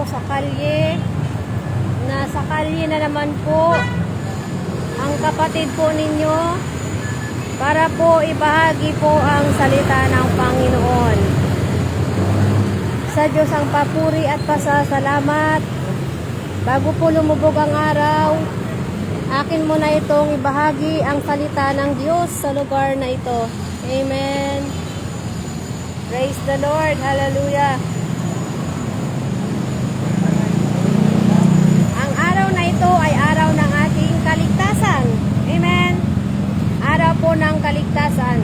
sa kalye. Nasa kalye na naman po ang kapatid po ninyo para po ibahagi po ang salita ng Panginoon. Sa Diyos ang papuri at pasasalamat. Bago po lumubog ang araw, akin muna itong ibahagi ang salita ng Diyos sa lugar na ito. Amen. Praise the Lord. Hallelujah. Ang araw na ito ay araw ng ating kaligtasan. Amen. Araw po ng kaligtasan.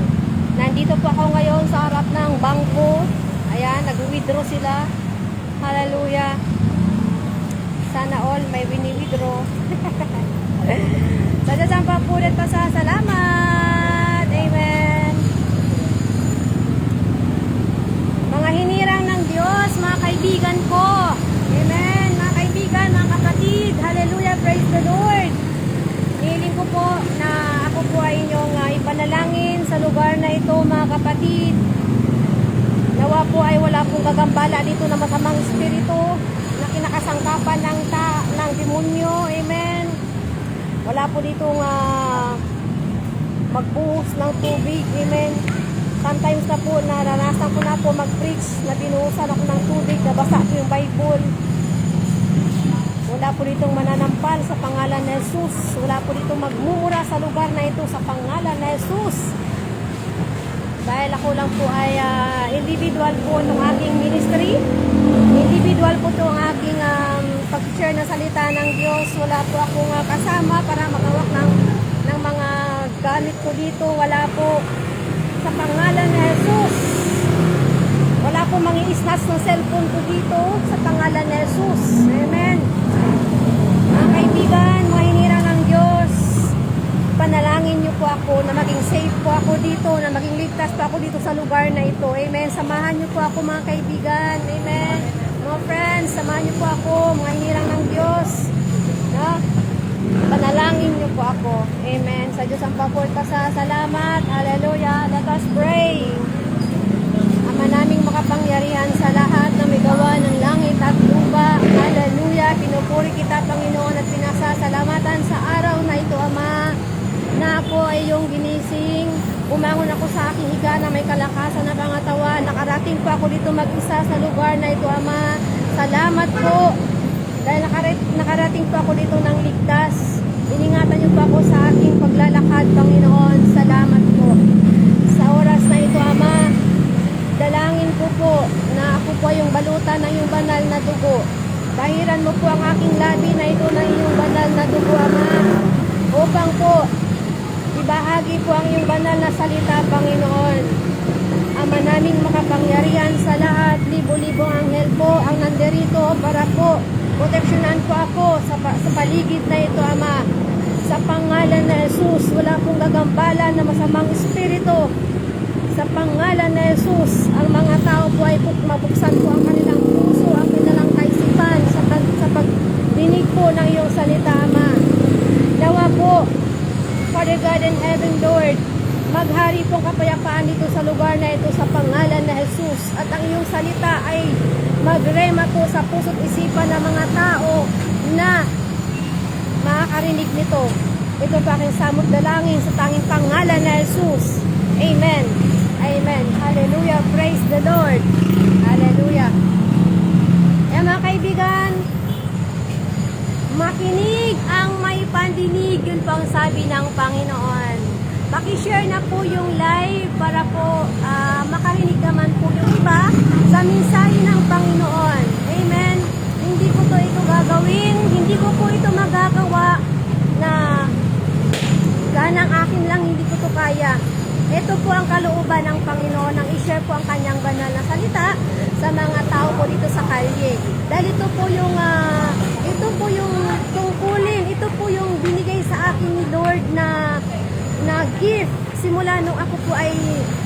Nandito po ako ngayon sa harap ng bangko. Ayan, nag-withdraw sila. Hallelujah. Sana all may wini-withdraw. Sa Diyos ang papuri at pasasalamat. Amen. Mga hinirang ng Diyos, mga kaibigan ko. Amen. Mga kaibigan, mga kapatid. Hallelujah. Praise the Lord. Hiling ko po na ako po ay inyong ipanalangin sa lugar na ito, mga kapatid. Nawa po ay wala pong gagambala dito na masamang espiritu na kinakasangkapan ng demonyo. Amen. Wala po ditong magbuhos ng tubig. Amen. Sometimes na po naranasan ko na po mag-preach na binuhusan ako ng tubig, nabasa ko yung Bible. Wala po ditong mananampal sa pangalan na Jesus. Wala po ditong magmumura sa lugar na ito sa pangalan na Jesus. Dahil ako lang po ay individual po ng aking ministry. Individual po ito ang aking pag-share na salita ng Diyos. Wala po akong kasama para magawak ng mga gamit ko dito. Wala po. Sa pangalan na Jesus. Wala po mangi-snatch ng cellphone ko dito. Sa pangalan na Jesus. Amen. Mga kaibigan, mga hinirang ng Diyos, panalangin niyo po ako na maging safe po ako dito, na maging ligtas po ako dito sa lugar na ito. Amen. Samahan niyo po ako, mga kaibigan. Amen. Mga friends, samahan niyo po ako, mga hinirang ng Diyos. No? Panalangin niyo po ako. Amen. Sa Diyos ang papuri pasasalamat. Hallelujah. Let us pray. Ama naming makapangyarihan sa lahat na may gawa ng langit at lupa. Hallelujah. Pinupuri kita, Panginoon, at pinasasalamatan sa araw na ito, Ama, na ako ay iyong ginising. Umangon ako sa aking higa na may kalakasan na pangatawan. Nakarating po ako dito mag-isa sa lugar na ito, Ama. Salamat po. Dahil nakarating po ako dito ng ligtas. Iningatan niyo po ako sa aking paglalakad, Panginoon. Salamat po. Sa oras na ito, Ama, dalangin ko po na ako po yung balutan ng iyong banal na dugo. Bahiran mo po ang aking labi na ito ng iyong banal na dugo, Ama. Upang po ibahagi po ang iyong banal na salita, Panginoon. Ama naming makapangyarihan sa lahat, libo-libong anghel po ang nandirito para po proteksyonan po ako sa paligid na ito, Ama. Sa pangalan na Jesus, wala pong gagambala na masamang espiritu. Sa pangalan na Jesus, ang mga tao po ay mabuksan po ang kanilang puso, ang kanilang kaisipan sa pagdinig po ng iyong salita, Ama. Nawa po, Father God in heaven, Lord, maghari pong kapayapaan dito sa lugar na ito sa pangalan na Jesus. At ang iyong salita ay magrema po sa puso't isipan ng mga tao na makakarinig nito. Ito pa aking samot dalangin sa tanging pangalan na Jesus. Amen. Amen. Hallelujah. Praise the Lord. Hallelujah. Kaya mga kaibigan, makinig ang may pandinig. Yun po ang sabi ng Panginoon. Pakishare na po yung live para po makarinig naman po yung iba sa mensahe ng Panginoon. Amen. Hindi ko ito gagawin. Hindi ko po ito magagawa na ganang akin lang, hindi ko to kaya. Ito po ang kalooban ng Panginoon nang i-share po ang kanyang banal na salita sa mga tao po dito sa kalye. Dahil ito po yung tungkulin, ito po yung binigay sa akin ni Lord na gift. Simula nung ako po ay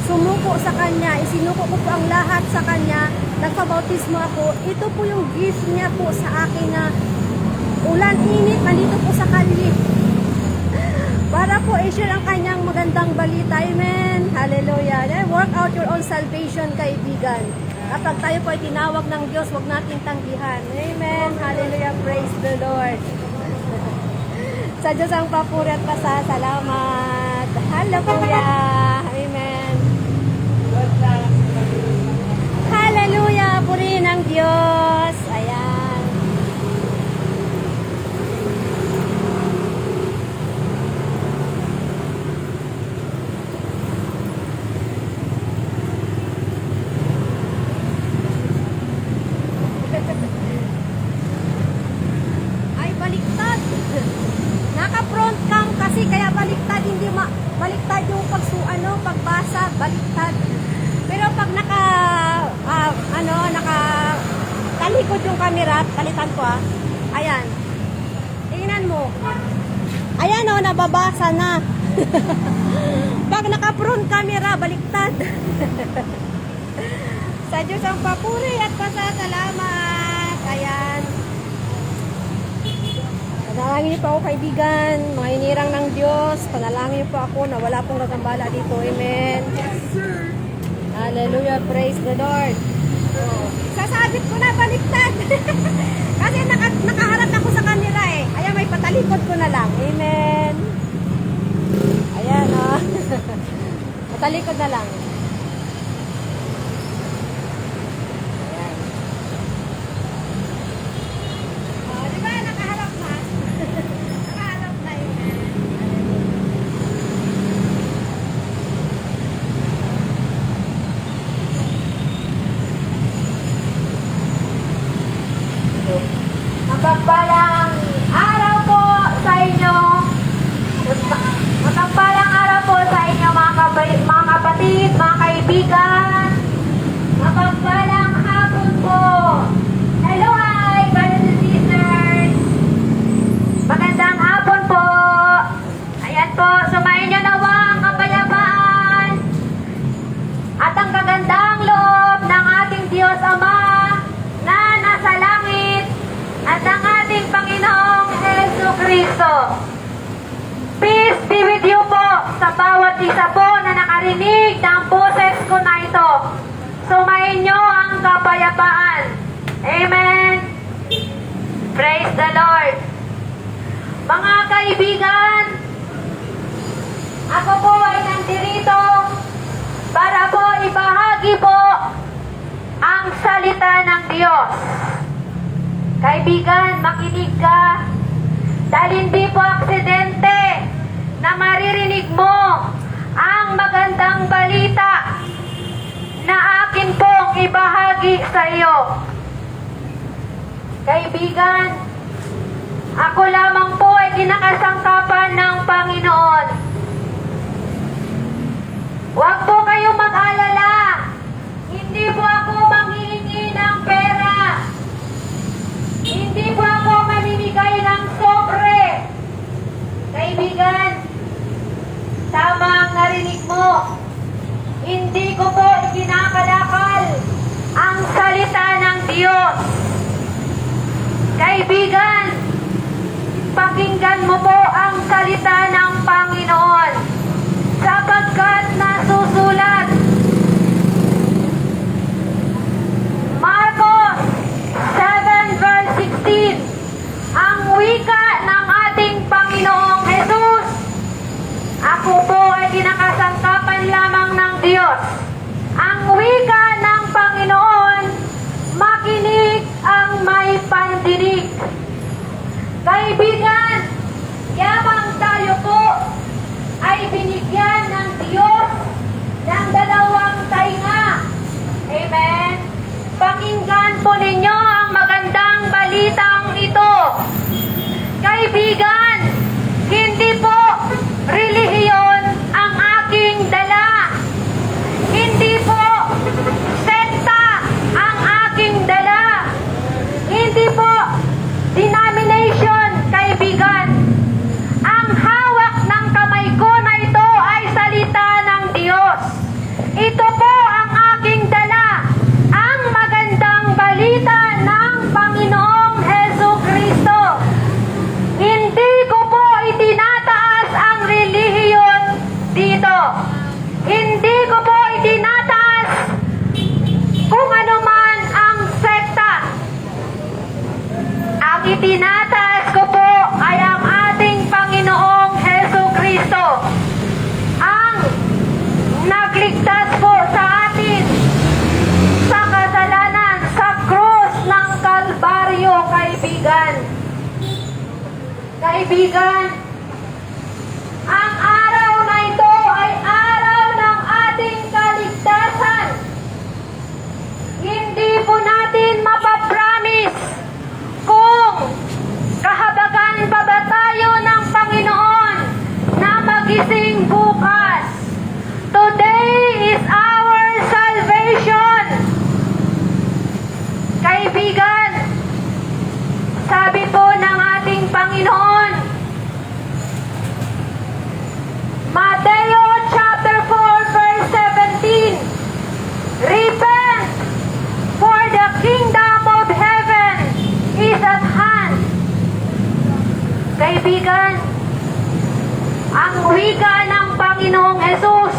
sumuko sa Kanya, isinuko ko po ang lahat sa Kanya, nagpabautismo ako, ito po yung gift niya po sa akin na ulan, init, nandito po sa kalye. Para po i-share ang Kanyang magandang balita. Amen. Hallelujah. Work out your own salvation, kaibigan. Kapag tayo po ay tinawag ng Diyos, huwag natin tanggihan. Amen. Hallelujah. Praise the Lord. Sa Diyos ang papuri at pasasalamat. Hallelujah. Amen. Hallelujah. Purihin ang Diyos. Ayan. Ay, baliktad. Naka-front cam kasi kaya baliktad, hindi baliktad yung pagbasa, baliktad. Pero pag talikod yung camera, palitan ko ayan. Tingnan mo. Ayan nababasa na. Pag naka-front camera, baliktad. Sa Diyos ang papuri at pasasalamat. Ayan. Panalangin niyo po ako, kaibigan, mga inirang ng Diyos. Panalangin niyo po ako na wala pong gagambala dito. Amen. Hallelujah. Praise the Lord. Sasabit ko na, baliktad. Kasi nakaharap ako sa camera eh. Ayan, may patalikod ko na lang. Amen. Ayan, patalikod na lang. Ayan. Di ba, nakaharap na? Nakaharap na yun. Mapagpalang araw po sa inyo. Mapagpalang araw po sa inyo mga kapatid, mga kaibigan. Mapagpalang hapon po. Hello, hi, brothers and sisters. Magandang hapon po. Ayan po, sumayin nyo nawa ang kapayapaan at ang kagandang loob ng ating Diyos Ama na nasa langit at ang ating Panginoong Jesucristo. Peace be with you po sa bawat isa po na nakarinig ng boses ko na ito. Sumayin nyo ang kapayapaan. Amen. Praise the Lord. Mga kaibigan, ako po ay nandirito para po ibahagi po ang salita ng Diyos. Kaibigan, makinig ka dahil hindi po aksidente na maririnig mo ang magandang balita na akin pong ibahagi sa iyo. Kaibigan, ako lamang po ay kinakasangkapan ng Panginoon. Huwag po kayong mag-alala. Hindi po ako manghihingi ng pera. Hindi po ako mamimigay ng sobre. Kaibigan, tama ang narinig mo. Hindi ko po ikinakalakal ang salita ng Diyos. Kaibigan, pakinggan mo po ang salita ng Panginoon sapagkat nasusulat. Marcos 7 verse 16, ang wika ng ating Panginoong Jesus. Ako po ay kinakasangkapan lamang ng Diyos. Ang wika ng Panginoon, makinig ang may pandinig. Kaibigan, yamang tayo po ay binigyan ng Diyos ng dalawang tainga. Amen. Pakinggan po ninyo ang magandang balitang ito. Kaibigan, hindi po relihiyon ang aking dala. Hindi po sekta ang aking dala. Hindi po denomination, kaibigan. Ang hawak ng kamay ko na ito ay salita ng Diyos. Ito po ang aking dala, ang magandang balita ng Panginoong Jesucristo. Hindi Kaibigan, ang araw na ito ay araw ng ating kaligtasan. Hindi po natin mapapromise kung kahabagan pa ba tayo ng Panginoon na magising bukas. Today is our salvation. Kaibigan, sabi po ng ating Panginoon, Mateo chapter 4 verse 17, repent, for the kingdom of heaven is at hand. Kaibigan, ang wika ng Panginoong Jesus,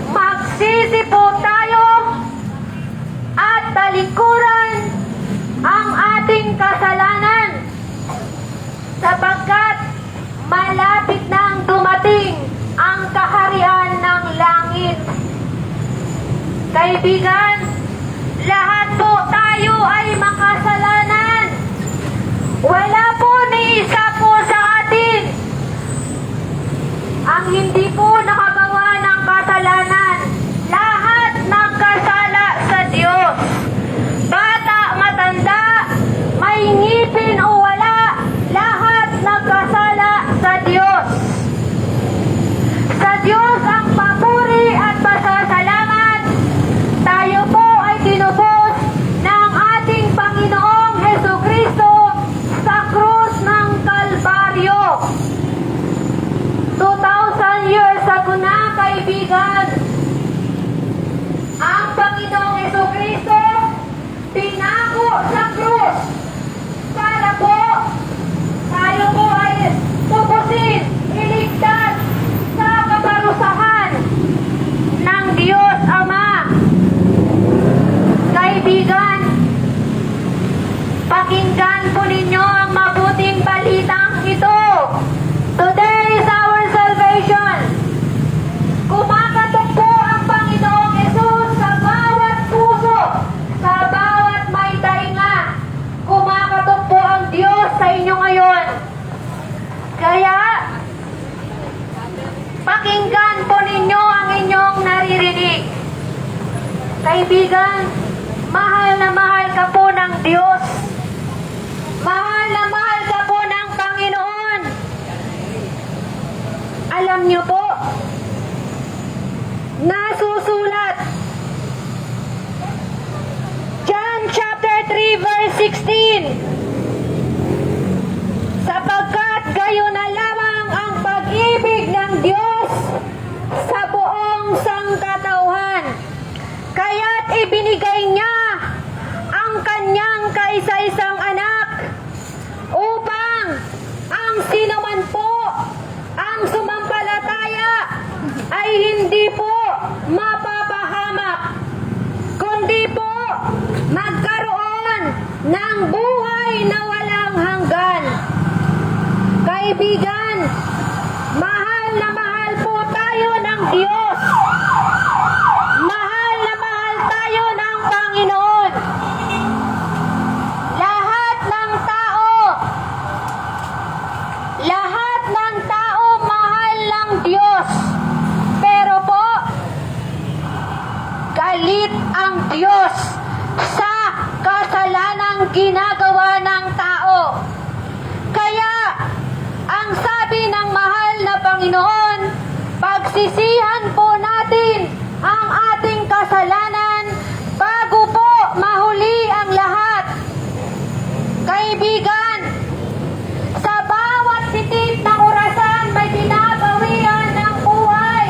magsisi po tayo at talikuran ang ating kasalanan sapagkat malapit nang dumating ang kaharian ng langit. Kaibigan, lahat po tayo ay makasalanan. Wala po ni isa po sa atin ang hindi po nakagawa ng kasalanan. Lahat nagkasala sa Diyos. Bata, matanda, may ngipin o wala, lahat nagkasala sa Diyos. Sa Diyos ang papuri at pasasalamat. Tayo po ay tinubos ng ating Panginoong Hesukristo sa krus ng Kalbaryo. 2,000 years ago na, kaibigan, ang Panginoong Hesukristo pinako sa krus para po tayo po ay tubusin, iligtas sa kaparusahan ng Diyos Ama. Kaibigan, pakinggan po ninyo ang mabuting balitang ito. Today is our salvation. Kumakatok po ang Panginoong Yesus sa bawat puso, sa bawat may tainga. Kumakatok po ang Diyos sa inyo ngayon. Kaya, pakinggan po ninyo ang inyong naririnig. Kaibigan, mahal na mahal ka po ng Diyos. Mahal na mahal ka po ng Panginoon. Alam niyo po, nasusulat John chapter 3 verse 16, sapagkat gayon na lamang ang pag-ibig ng Diyos sa buong sangkatauhan, kaya't ibinigay niya ang kanyang kaisa-isang anak upang ang sinuman po ang sumampalataya ay hindi po mapapahamak, kundi po magkaroon ng buhay na walang hanggan. Kaibigan, mahal na mahal po tayo ng Diyos. Mahal na mahal tayo ng Panginoon. Lahat ng tao mahal ng Diyos. Pero po, galit ang Diyos sa kasalanang ginagawa ng tao. Kaya, ang sabi ng mahal na Panginoon, pagsisihan po natin ang ating kasalanan bago po mahuli ang lahat. Kaibigan, sa bawat titik ng orasan may binabawian ng buhay.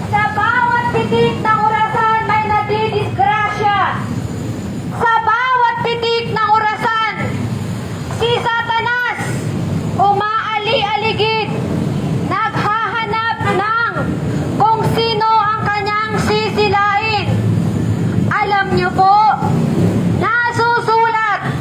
Sa bawat titik ng orasan may nadidisgrasya. Sa bawat titik ng orasan, si Satanas umaali-aligid, naghahanap ng kung sino ang kanyang sisilain. Alam niyo po, nasusulat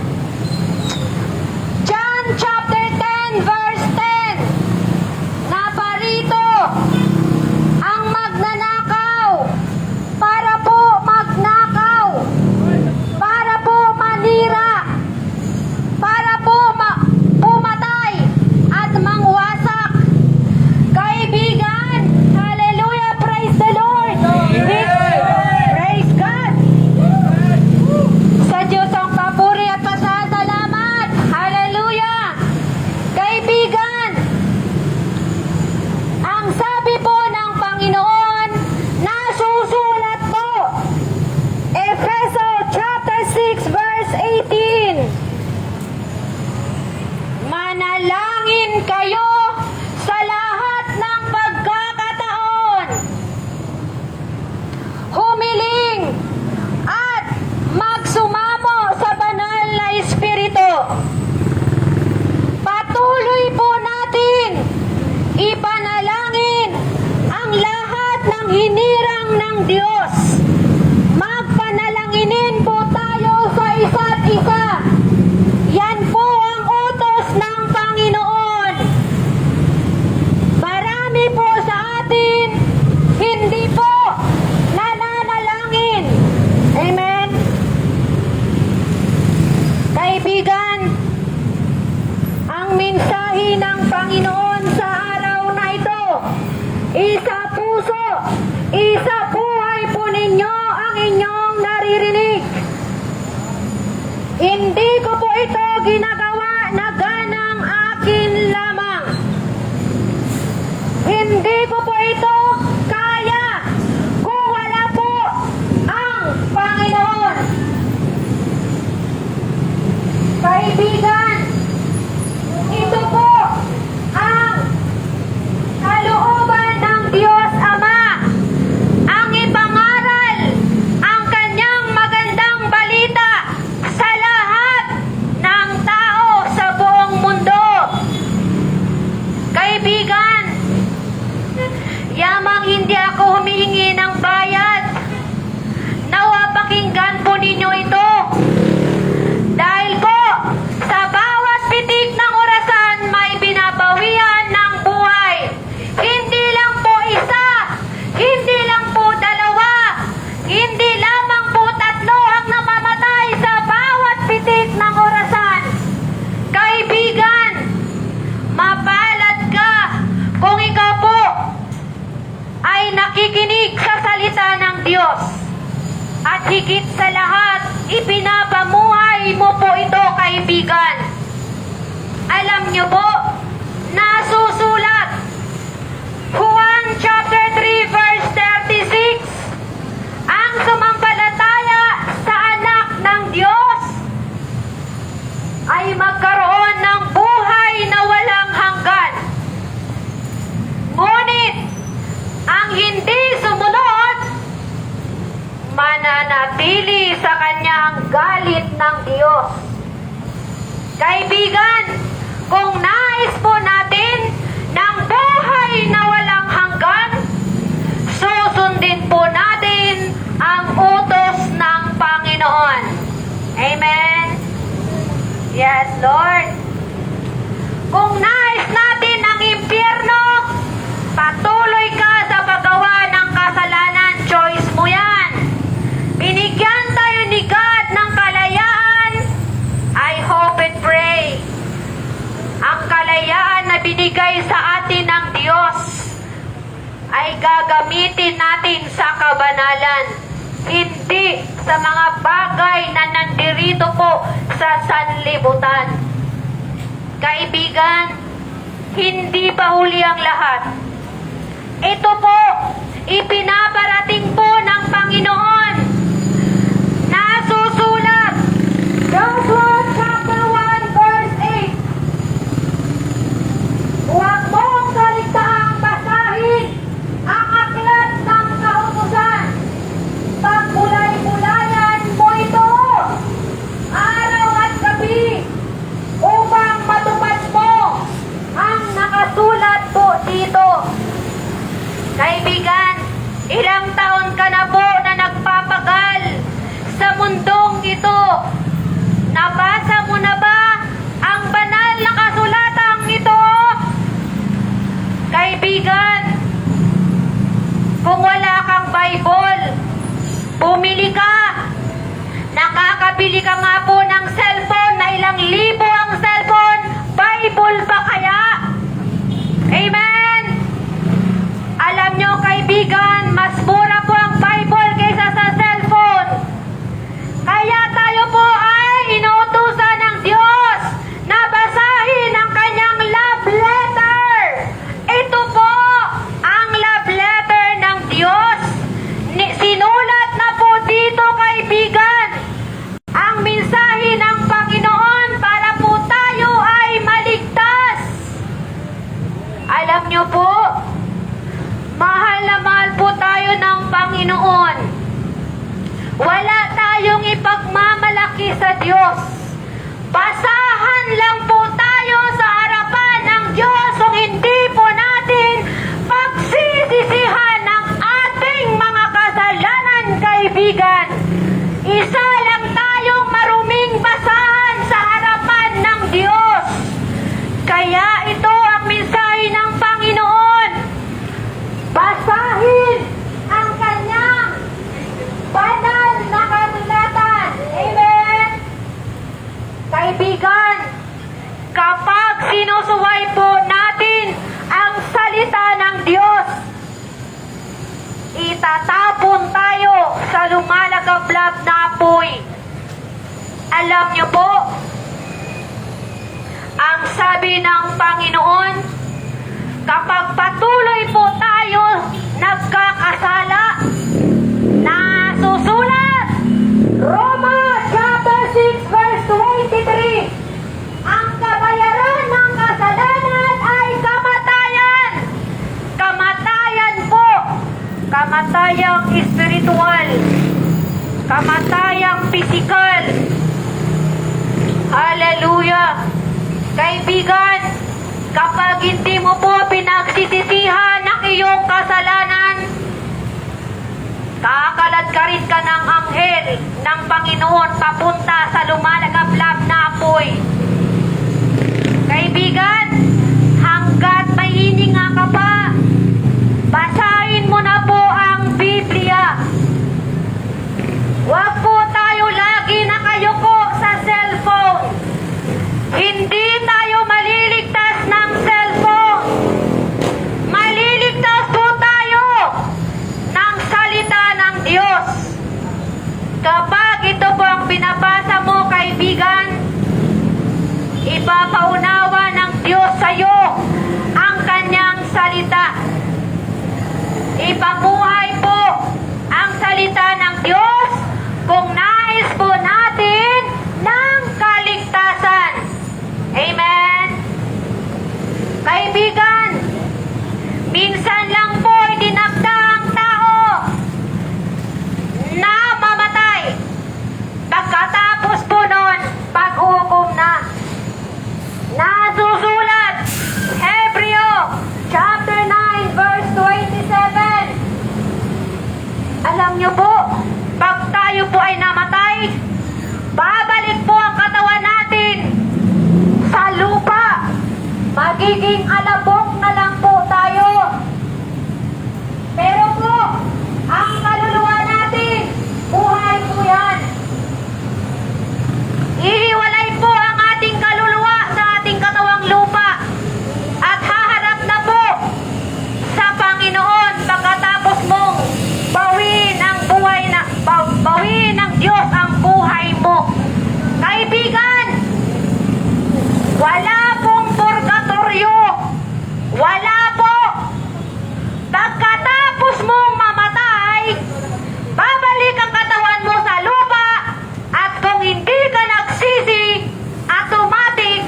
manalangin kayo sa lahat ng pagkakataon. Humiling at magsumamo sa banal na Espiritu. Patuloy po natin ipanalangin ang lahat ng hinirang ng Diyos. Magpanalanginin po tayo sa isa't isa. Yan po ang utos ng Panginoon. Marami po sa atin hindi po nananalangin. Amen. Kaibigan, ang mensahe ng Panginoon sa araw na ito, isa puso, isa buhay po ninyo ang inyong naririnig. Hindi ko po ito ginagawa na ganang akin lamang. Hindi ko po ito kaya kung wala po ang Panginoon. Kaibigan, ito po ang kalooban ng Diyos Ama, ang ipangaral ang kanyang magandang balita sa lahat ng tao sa buong mundo. Kaibigan, yamang hindi ako humihingi ng bayad, nawa pakinggan po ninyo ito. Dahil po, sa bawat pitik ng orasan may binabawian ng buhay. Hindi lang po isa, hindi lang po dalawa, hindi lamang po tatlo ang namamatay sa bawat pitik ng orasan. Kaibigan, mapalad ka kung ikaw po ay nakikinig sa salita ng Diyos. At higit sa lahat, ipinapamuhay mo po ito, kaibigan. Alam niyo po, nasusulat, Juan chapter 3 verse 36, ang sumampalataya sa anak ng Diyos ay magkaroon ng buhay na walang hanggan. Ngunit, ang hindi sumunod, mananatili sa kanyang galit ng Diyos. Kaibigan, kung nais po natin ng buhay na walang hanggan, susundin po natin ang utos ng Panginoon. Amen? Yes, Lord. Kung nais natin ang impyerno, patuloy ka sa paggawa ng kasalanan, choice mo yan. Binigyan tayo ni God ng kalayaan. I hope and pray. Ang kalayaan na binigay sa atin ng Diyos ay gagamitin natin sa kabanalan. Hindi sa mga bagay na nandirito po sa sanlibutan. Kaibigan, hindi pa huli ang lahat. Ito po, ipinaparating po ng Panginoon. Nasusulat, Joshua chapter 1 verse 8. Huwag mong kaligtaang basahin ang aklat ng kautusan. Pagbulay-bulayan mo ito araw at gabi upang matupad mo ang nakasulat po dito. Kaibigan, ilang taon ka na po na itatapon tayo sa lumalagablab na apoy. Alam niyo po, ang sabi ng Panginoon, kapag patuloy po tayo nagkakasala, nasusulat, Roma chapter 6 verse 23, ang kabayaran ng kasalanan ay kamatayan. Kamatayan po, kamatayang espiritual, kamatayang pisikal. Hallelujah! Kaibigan, kapag hindi mo po pinagsisisihan ang iyong kasalanan, kakaladkarin ka ng anghel ng Panginoon papunta sa lumalagablab na apoy. Kaibigan, hanggat may hininga ka pa, basahin mo na po ang Biblia. Huwag po tayo lagi nakayuko sa cellphone. Hindi tayo maliligtas ng cellphone. Maliligtas po tayo ng salita ng Diyos. Kapag ito po ang binabasa mo, kaibigan, ipapaunawa ng Diyos sa iyo ang kanyang salita. Ipamuhay po ang salita ng Diyos kung nais po natin ng kaligtasan. Amen? Kaibigan, minsan lang po itinakda ang tao na mamatay. Pagkatapos po nun, paghukom na. Nasusulat, Hebreo chapter 9 verse 27. Alam niyo po, pag tayo po ay namatay, babalik po ang katawan natin sa lupa. Magiging alabok na lang po tayo. Pero po, ang kaluluwa natin, buhay po yan. Ihiwalay po ang ating kaluluwa sa ating katawang lupa at haharap na po sa Panginoon pagkatapos mong bawiin ng Diyos ang buhay mo. Kaibigan, wala pong purgatorio. Wala po. Pagkatapos mong mamatay, babalik ang katawan mo sa lupa at kung hindi ka nagsisi, automatic,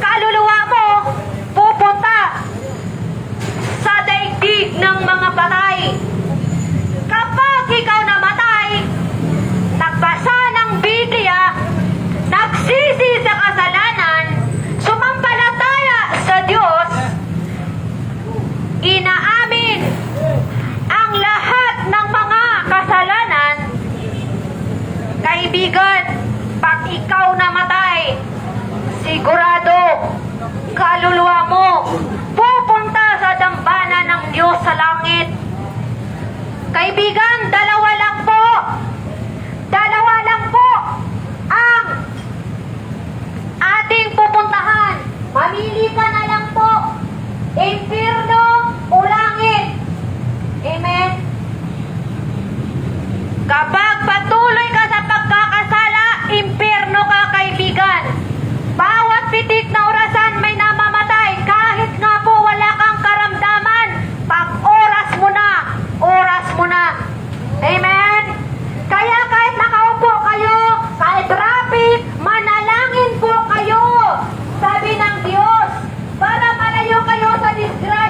kaluluwa mo pupunta sa daigdig ng mga patay. Kapag ikaw namatay, nagbasa ng Biblia, nagsisi sa kasalanan, sumampalataya sa Diyos, inaamin ang lahat ng mga kasalanan, kaibigan, pag ikaw namatay, sigurado, kaluluwa mo pupunta sa dambana ng Diyos sa langit. Kaibigan, dalawa lang po ang ating pupuntahan. Mamili ka na lang po, impyerno o langit. Amen? Kapag patuloy ka sa pagkakasala, impyerno ka, kaibigan. Bawat pitik na orasan may namamatay, kahit nga po wala kang karamdaman, pag oras mo na. Amen? Kaya kahit nakaupo kayo, kahit traffic, manalangin po kayo. Sabi ng Diyos, para malayo kayo sa disgrasya.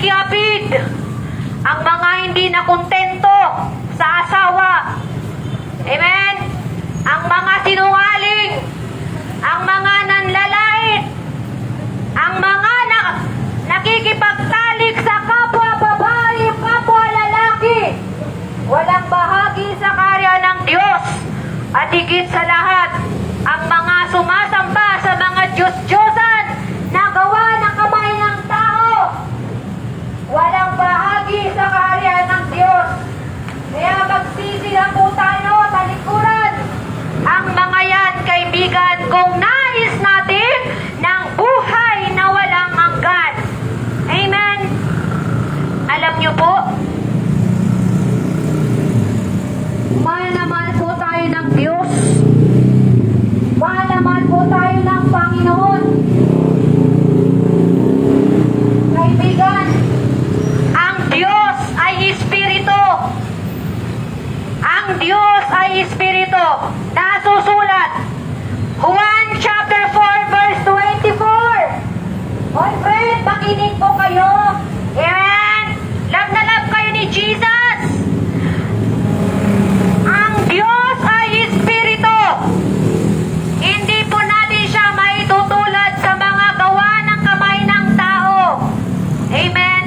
nakikiapid, ang mga hindi nakontento sa asawa. Amen? Ang mga sinungaling, ang mga nanlalait, ang mga nakikipagtalik sa kapwa babae, kapwa lalaki, walang bahagi sa karya ng Diyos. At higit sa lahat, ang mga sumasamba sa mga Diyos-Diyosan na gawa ng kamay ng tao, walang bahagi sa karya ng Diyos. Kaya magsisi na po tayo sa likuran ang mga yan, kaibigan, kung nais natin ng buhay na walang hanggan. Amen? Alam niyo po, mahal na mahal po tayo ng Diyos. Mahal na mahal po tayo ng Panginoon. Kaibigan, ang Diyos ay Espiritu. Ang Diyos ay Espiritu. Nasusulat. Juan chapter 4 verse 24. Oy friend, makinig po kayo. Amen. Love na love kayo ni Jesus. Ang Diyos ay Espiritu. Hindi po natin siya maitutulad sa mga gawa ng kamay ng tao. Amen.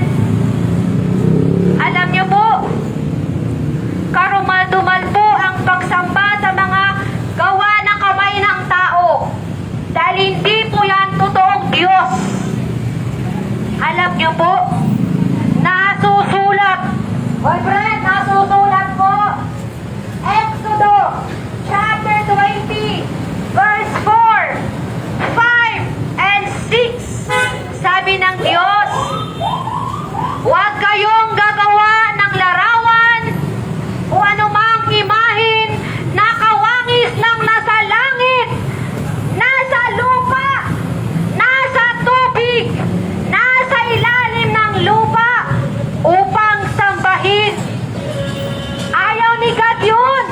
Alam niyo po, karumal-dumal po ang pagsamba sa mga gawa ng kamay ng tao. Dahil hindi po yan totoong Diyos. Alam niyo po, nasusulat. Hoy friend, nasusulat po. Exodo chapter 20 verse 4, 5, and 6. Sabi ng Diyos, huwag kayong gagawa ng larawan o anumang imahin na kawangis ng nasa langit, nasa lupa, nasa tubig, nasa ilalim ng lupa, upang sambahin. Ayaw ni God yun.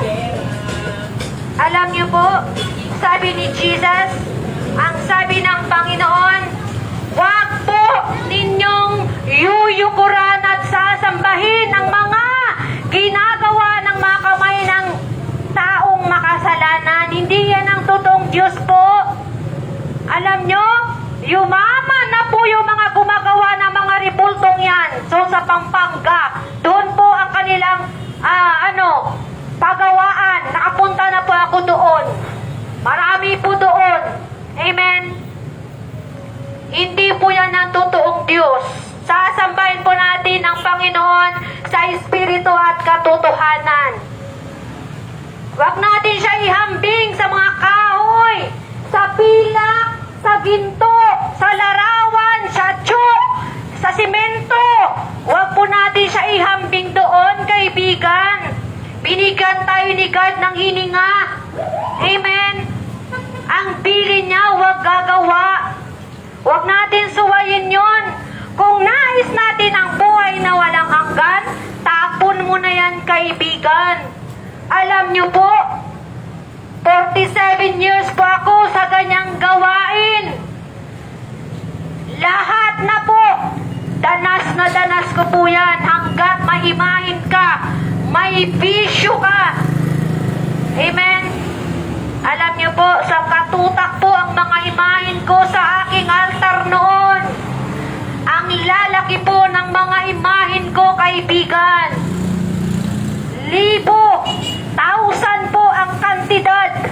Alam niyo po, sabi ni Jesus, ang sabi ng Panginoon, huwag po ninyong yuyukuran at sasambahin ang mga ginagawa ng mga kamay ng taong makasalanan. Hindi yan ang totoong Diyos po. Alam nyo, yumaman na po yung mga gumagawa ng mga ribultong yan. So sa Pampanga, doon po ang kanilang pagawaan. Nakapunta na po ako doon. Marami po doon. Amen. Hindi po yan ang totoong Diyos. Sasambahin po natin ang Panginoon sa Espiritu at katotohanan. Huwag natin siya ihambing sa mga kahoy, sa pilak, sa ginto, sa larawan, sa tiyok, sa simento. Huwag po natin siya ihambing doon, kaibigan. Binigyan tayo ni God ng hininga. Amen. Ang bilin niya, huwag gagawa. Huwag natin suwayin yun. Kung nais natin ang buhay na walang hanggan, tapon mo na yan, kaibigan. Alam niyo po, 47 years po ako sa ganyang gawain. Lahat na po, danas ko po yan hanggat mahimahin ka, may bisyo ka. Amen. Alam niyo po, sa katutak po ang mga imahin ko sa aking altar noon. Ang lalaki po ng mga imahin ko, kaibigan. 1,000, 1,000 po ang kantidad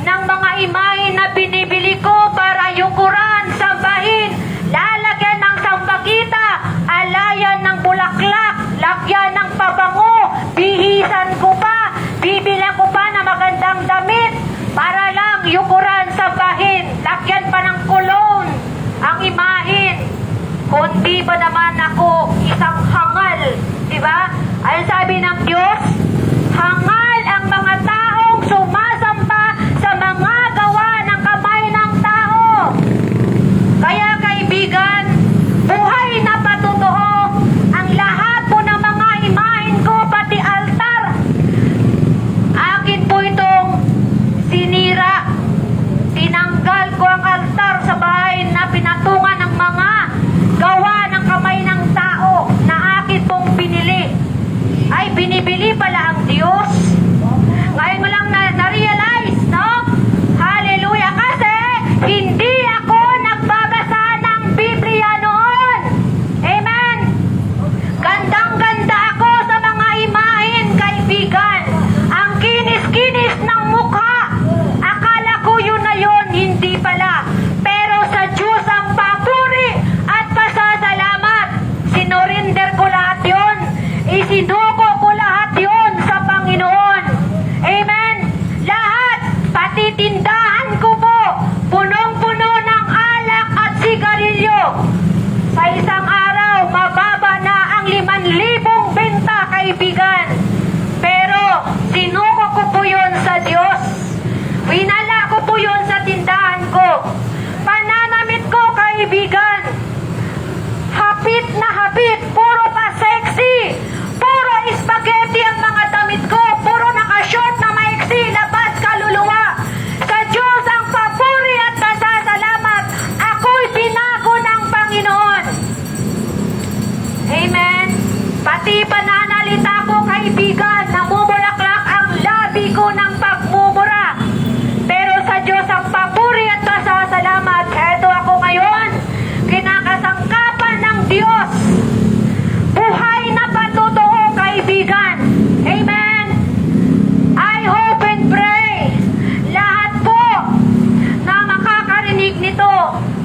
ng mga imahin na binibili ko para yukuran, sambahin, lalagyan ng sambakita, alayan ng bulaklak, lagyan ng pabango, bihisan ko pa, bibila ko pa na magandang damit para lang yukuran, sambahin, lagyan pa ng kulon ang imahin. Kundi ba naman ako isang hangal, di ba? Ay sabi ng Diyos, hangal ang mga taong sumasamba sa mga gawa ng kamay ng tao. Kaya kaibigan, buhay na patotoo ang lahat po ng mga imahin ko, pati altar. Akin po itong sinira. Tinanggal ko ang altar sa bahay na pinatungan ng mga gawa ng kamay ng tao. binibili pala ang Diyos. Ngayon mo lang na-realize, no? Hallelujah! Kasi hindi ako nagbabasa ng Biblia noon. Amen? Gandang-ganda ako sa mga imahen, kaibigan. Ang kinis-kinis ng mukha. Akala ko yun na yun, hindi pala. Pero sa Diyos ang papuri at pasasalamat. Sinurinder ko lahat yun. Isinuko ko lahat yun sa Panginoon. Amen? Lahat, pati tindahan ko po, punong-puno ng alak at sigarilyo. Sa isang araw, mababa na ang 5,000 benta, kaibigan. Pero, sinuko ko po yun sa Diyos. Winala ko po yun sa tindahan ko. Pananamit ko, kaibigan. Hapit na hapit, puro pa sexy. Puro spaghetti ang mga damit ko. Puro nakashort na maiksi, labas kaluluwa. Sa Diyos ang papuri at pasasalamat. Ako'y binago ng Panginoon. Amen. Pati pananalita ko, kaibigan, namumulaklak ang labi ko ng pagmumura. Pero sa Diyos ang papuri at pasasalamat. Eto ako ngayon, kinakasangkapan ng Diyos. Buhay na patotoo, kaibigan. Amen. I hope and pray lahat po na makakarinig nito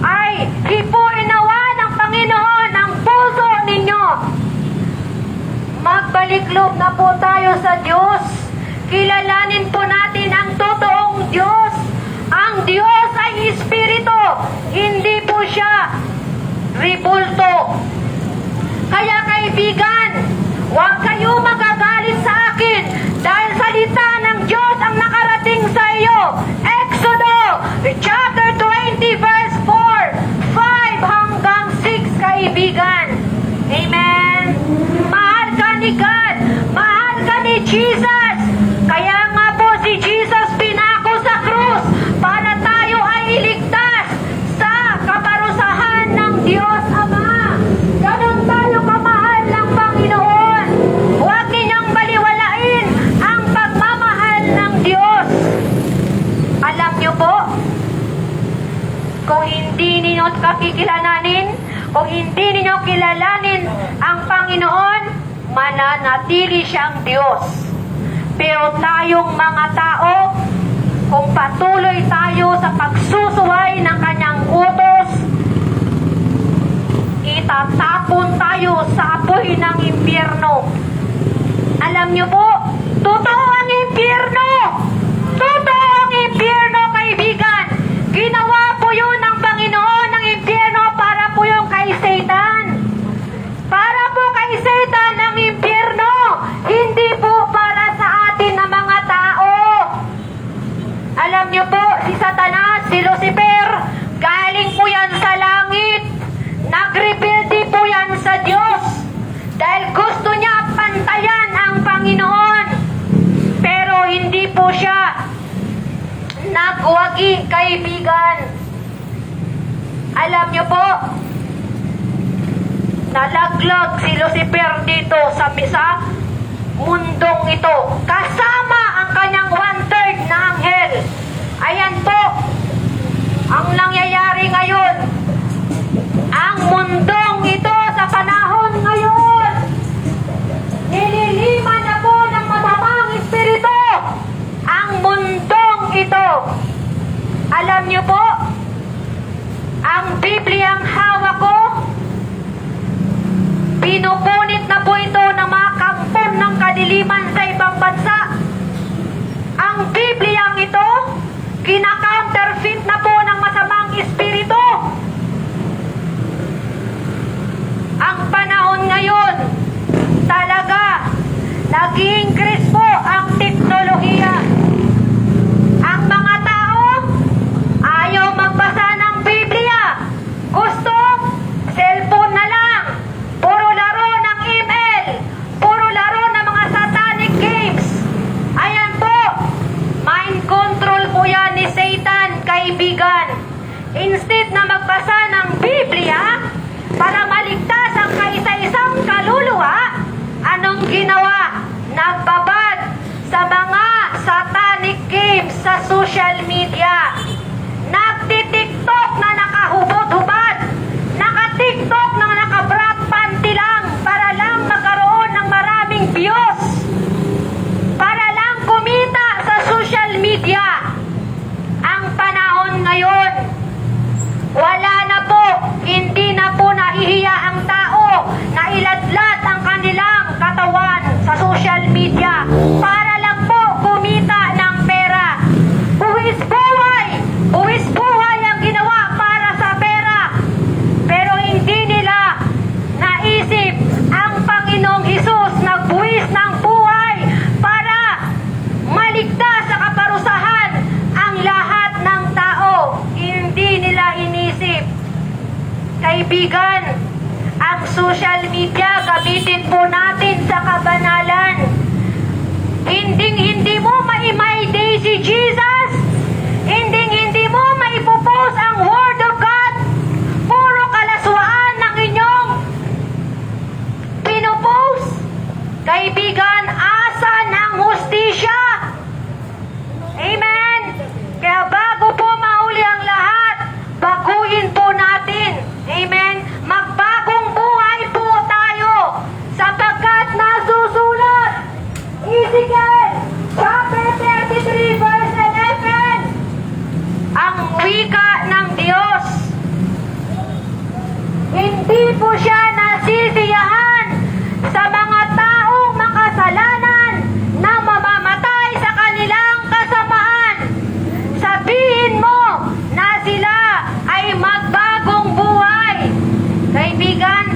ay hipuin nawa ng Panginoon ang puso ninyo. Magbalik loob na po tayo sa Diyos. Kilalanin po natin ang totoong Diyos. Ang Diyos ay Espiritu, hindi po siya ribulto. Kaya kaibigan, huwag kayo magagalit sa akin dahil salita ng Diyos ang nakarating sa iyo. Exodo chapter 20 verse 4, 5 hanggang 6, kaibigan. Amen. Mahal ka ni God, mahal ka ni Jesus. Kaya nga po si Jesus pinako sa krus para tayo ay iligtas sa kaparusahan ng Diyos Ama. Ganon tayo kamahal ng Panginoon. Huwag ninyong baliwalain ang pagmamahal ng Diyos. Alam niyo po, kung hindi ninyo kakikilalanin, kung hindi ninyo kilalanin ang Panginoon, mananatili siyang Diyos. Pero tayong mga tao, kung patuloy tayo sa pagsusuway ng kanyang utos, itatapon tayo sa apoy ng impyerno. Alam niyo po, totoo ang impyerno! Totoo ang impyerno, kaibigan! Ginawa po yun ng Panginoon ng impyerno para po yung kay Satan. Para po kay Satan ang impyerno, hindi po para sa atin na mga tao. Alam niyo po, si Satanas, si Lucifer, galing po yan sa langit. Nag-rebelde po yan sa Diyos. Dahil gusto niya pantayan ang Panginoon. Pero hindi po siya nagwagi, kaibigan. Alam niyo po, nalaglag si Lucifer dito sa mundong ito. Kasama ang kanyang 1/3 na anghel. Ayan po, ang nangyayari ngayon. Ang mundong ito sa panahon ngayon, nililiman na po ng masamang espiritu. Ang mundong ito. Alam niyo po, ang Bibliang hawak ko, pinupunit na po ito ng mga kampon ng kadiliman sa ibang bansa. Ang Bibliang ito, kina-counterfeit na po ng masamang espiritu. Ang panahon ngayon, talaga, nag-i-increase po ang teknolohiya. Ang mga tao, ayaw magbasa ng Biblia. Gusto, cellphone na lang. Puro laro ng email. Puro laro ng mga satanic games. Ayan po, mind control po yan ni Satan, kaibigan. Instead na magbasa ng Biblia, para maligtas ang kaisa-isang kaluluwa, anong ginawa nagbabad sa mga satanic games sa social media. Nagtitiktok na nakahubot-hubad, nakatiktok na nakabrat panty lang para lang magkaroon ng maraming views, para lang kumita sa social media. Ang panahon ngayon, wala na po, hindi na po nahihiya ang tao na iladlad ang kanilang katawan sa social media para lang po kumita ng pera. Buwis buhay ang ginawa para sa pera. Pero hindi nila naisip ang Panginoong Hesus nagbuwis ng buhay para maligtas sa kaparusahan ang lahat ng tao. Hindi nila inisip. Kaibigan, ang social media gamitin po natin sa kabanalan. Hindi mo mai-day si Jesus. Hindi mo maipopost ang Word of God. Puro kalaswaan ng inyong pinopost. Kaibigan, asan ang hustisya? Amen. Kaya bago po mahuli ang lahat, baguhin po natin. Amen. Magbagong buhay po tayo sapagkat nasusulat. Ezekiel chapter 33 verse 11. Ang wika ng Diyos. Hindi po siya nasisiyahan sa mga taong makasalanan na mamamatay sa kanilang kasamaan. Sabihin mo na sila ay magbagong buhay. Kaibigan,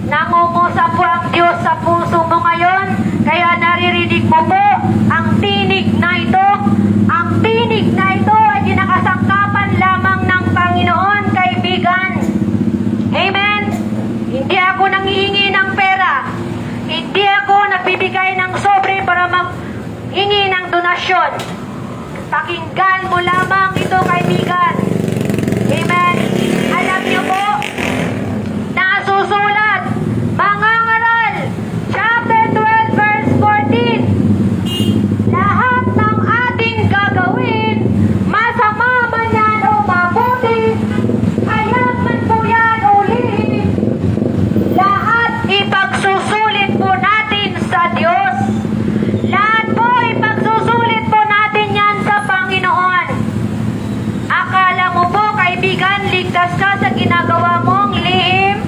nangungusap po ang Diyos sa puso mo ngayon, kaya naririnig mo po ang tinig na ito. Ang tinig na ito ay ginakasangkapan lamang ng Panginoon, kaibigan. Amen. Hindi ako nanghihingi ng pera. Hindi ako nagbibigay ng sobre para maghingi ng donasyon. Pakinggan mo lamang ito, kaibigan. Amen. Alam niyo po, nasusulat, mga ngaral, chapter 12, verse 14. Lahat ng ating gagawin, masama man yan o mabuti, hayag man po yan o lihim, lahat ipagsusulit po natin sa Diyos. Lahat po ipagsusulit po natin yan sa Panginoon. Akala mo po, kaibigan, ligtas ka sa ginagawa mong lihim?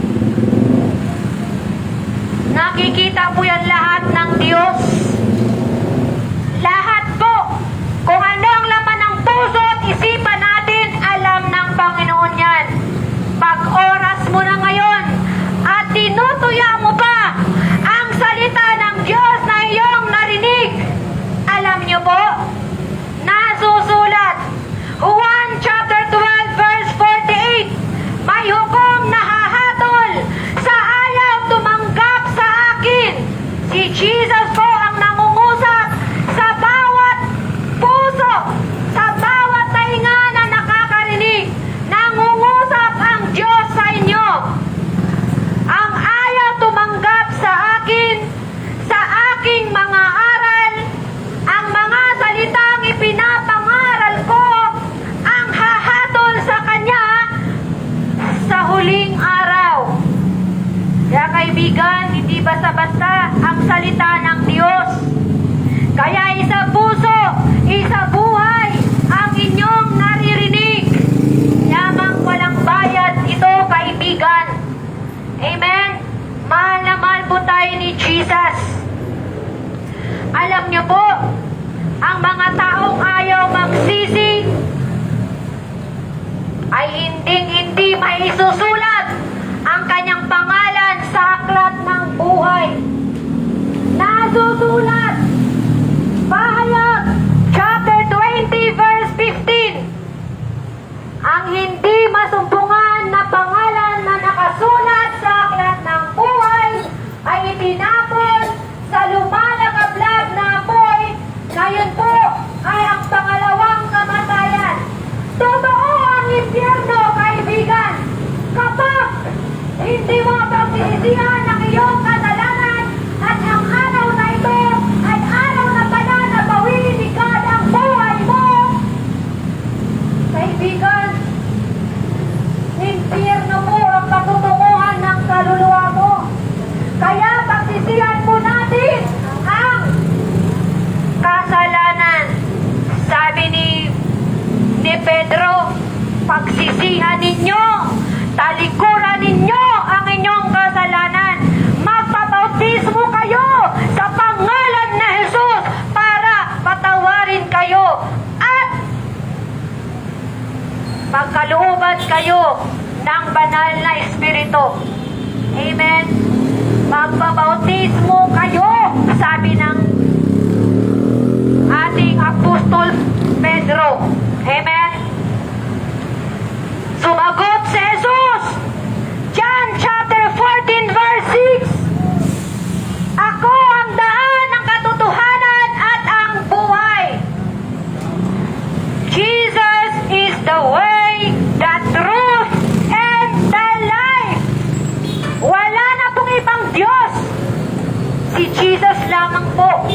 Nakikita po yan lahat ng Diyos. Lahat po. Kung ano ang laman ng puso at isipan natin, alam ng Panginoon yan. Pag-oras mo na ngayon at tinutuya mo pa ang salita ng Diyos na iyong narinig. Alam niyo po, nasusulat, Juan chapter 12 verse 48, may hukom na hahatol sa ayaw tumanggap sa akin. Si Jesus po ang nangungusap sa bawat puso, sa bawat tainga na nakakarinig. Nangungusap ang Diyos sa inyo. Ang ayaw tumanggap sa akin, sa aking mga aral, ang mga salitang ipinapangaral ko, ang hahatol sa Kanya sa huling araw. Kaya kaibigan, hindi basta-basta ang salita ng Diyos. Kaya isa puso, isa buhay ang inyong naririnig. Yamang walang bayad ito, kaibigan. Amen? Mahal na mahal po tayo ni Jesus. Alam niyo po, ang mga taong ayaw magsisi ay hindi maisusulat ang kanyang pangalan sa aklat ng buhay. Nasusulat, Pahayag, chapter 20, verse 15. Ang hindi masumpungan na pangalan na nakasulat sa aklat ng buhay ay itinapon sa lumalagablab na apoy. Ngayon po ay ang pangalawang kamatayan. Totoo ang impyerno, kaibigan, kapag hindi mo pagsisisihan ang iyong kasalanan at ang araw na ito impyerno po ang patutunguhan ng kaluluwa mo. Kaya pagsisihan po natin ang kasalanan. Sabi ni Pedro, pagsisihan ninyo, talikuran ninyo ang inyong kasalanan. Magpabautismo kayo sa pangalan na Jesus para patawarin kayo at pagkalooban kayo ng banal na Espiritu. Amen. Magpabautismo kayo, sabi ng ating Apostol Pedro. Amen. Sumagot si Jesus. John chapter 14 verse 6. Ako ang daan, ang katotohanan at ang buhay. Jesus is the way, the truth, and the life. Wala na pong ibang Diyos. Si Jesus lamang po.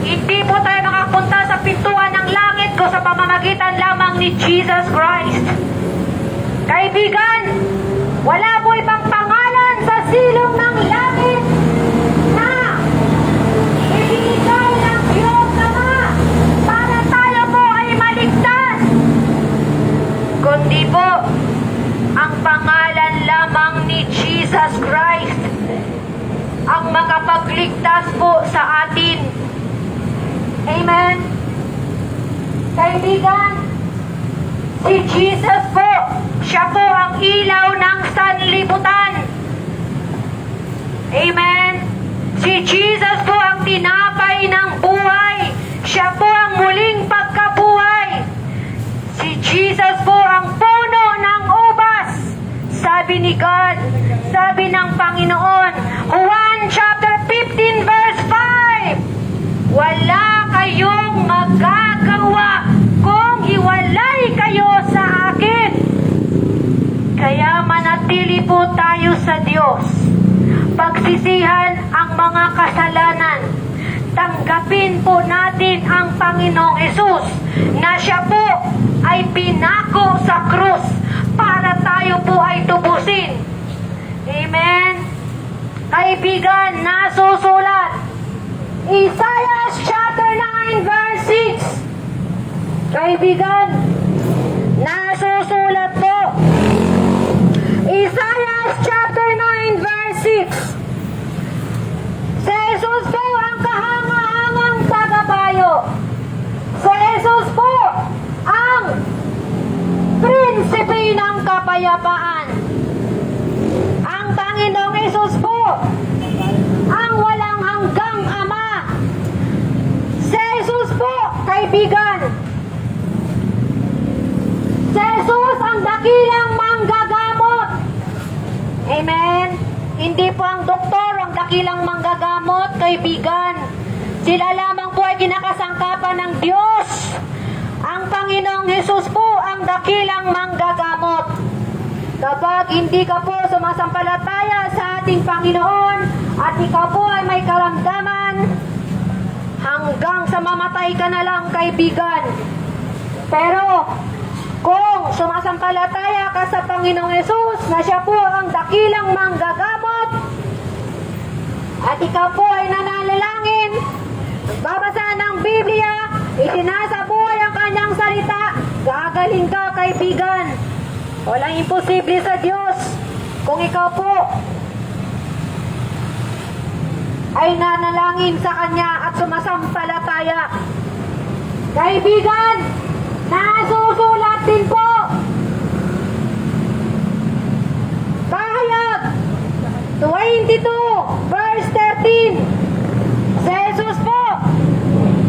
Hindi po tayo makapunta sa pintuan ng langit ko sa pamamagitan lamang ni Jesus Christ. Kaibigan, wala po ibang pangalan sa silong ng langit na ibinigay ng Diyos Ama para tayo po ay maligtas. Kundi po, ang pangalan lamang ni Jesus Christ ang makapagligtas po sa atin. Amen. Kaibigan, si Jesus po, siya po ang ilaw ng sanlibutan. Amen. Si Jesus po ang tinapay ng buhay. Siya po ang muling pagkabuhay. Si Jesus po ang puno ng ubas. Sabi ni God, sabi ng Panginoon, Juan chapter 15 verse 5, wala kayong magagawa kung hiwalay kayo sa akin. Kaya manatili po tayo sa Diyos. Pagsisihan ang mga kasalanan. Tanggapin po natin ang Panginoong Hesus na siya po ay pinako sa krus para tayo po ay tubusin. Amen. Kaibigan, nasusulat Isaiah chapter 9 verse 6. Kaibigan, nasusulat po Isaiah chapter 9 verse 6. Si Jesus po ang kahanga-hangang tagapayo. Si Jesus po ang prinsipe ng kapayapaan. Ang Panginoong Jesus po ang walang hanggang Ama. Si Jesus po, kaibigan, si Jesus ang dakilang manggagamot. Amen. Hindi po ang doktor ang dakilang manggagamot, kaibigan. Sila lamang po ay kinakasangkapan ng Diyos. Ang Panginoong Jesus po ang dakilang manggagamot. Kapag hindi ka po sumasampalataya sa ating Panginoon at ikaw po ay may karamdaman, hanggang sa mamatay ka na lang, kaibigan. Pero kung sumasampalataya ka sa Panginoong Hesus na siya po ang dakilang manggagamot at ikaw po ay nananalangin, nagbabasa ng Biblia, isinasabuhay ang kanyang salita, gagaling ka, kaibigan. Walang imposible sa Diyos kung ikaw po ay nanalangin sa Kanya at sumasampalataya. Kaibigan, nasusulat din po Pahayag 22 verse 13. Si Jesus po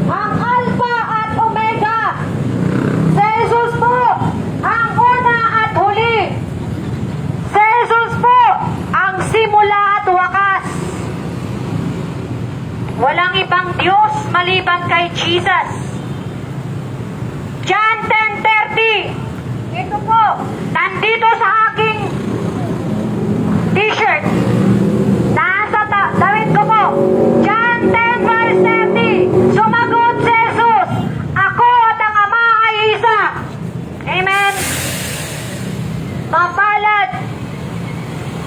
ang Alpha at Omega. Si Jesus po ang una at huli. Si Jesus po ang simula at wakas. Walang ibang Diyos maliban kay Jesus. John 10:30. Mapalad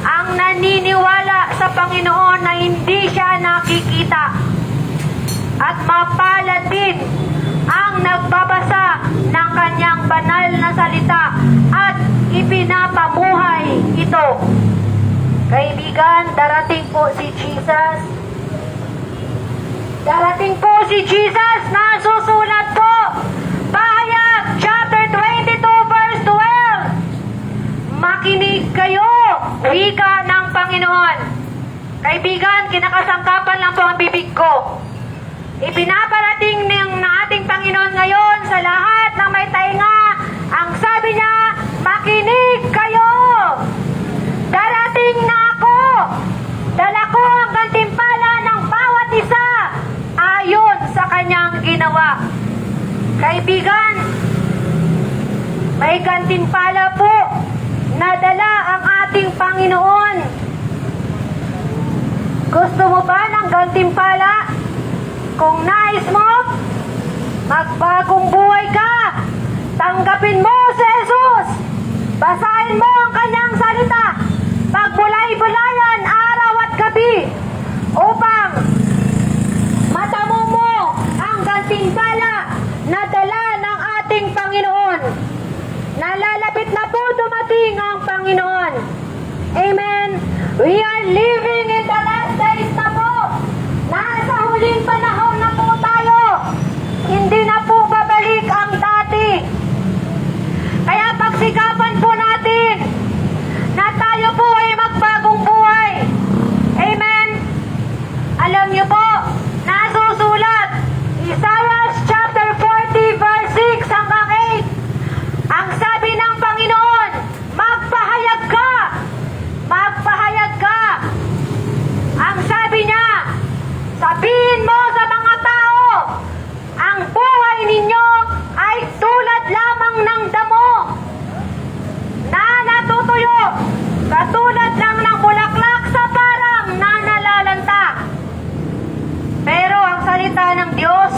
ang naniniwala sa Panginoon na hindi siya nakikita. At mapalad din ang nagbabasa ng kanyang banal na salita at ipinapamuhay ito. Kaibigan, darating po si Jesus. Darating po si Jesus na susulat po. Pahayag, chapter 22, verse 12. Makinig kayo, wika ng Panginoon. Kaibigan, kinakasangkapan lang po ang bibig ko. Ipinaparating ng ating Panginoon ngayon sa lahat ng may tainga. Ang sabi niya, makinig kayo. Darating na ako. Dala ko ang gantimpala ng bawat isa ayon sa kanyang ginawa. Kaibigan, may gantimpala po na dala ang ating Panginoon. Gusto mo ba ng gantimpala? Kung nais mo, magbagong buhay ka. Tanggapin mo si Jesus. Basahin mo ang kanyang salita. Pagbulay-bulayan araw at gabi upang matamo mo ang gantimpala na dala ng ating Panginoon. Nalalapit na po dumating ang Panginoon. Amen. We are living in the last days na po. Nasa huling panahon na po tayo. Hindi na po babalik ang dati. Kaya pagsikapan po natin na tayo po ay magbagong buhay. Amen. Alam niyo po, nasusulat Isaiah chapter 40 verse 6 hanggang 8. Ang sabi ng Panginoon, magpahayag ka. Magpahayag ka. Ang sabi niya, sabihin mo sa mga tao, ang buhay ninyo ay tulad lamang ng damo na natutuyo, katulad lang ng bulaklak sa parang nanalalanta. Pero ang salita ng Diyos,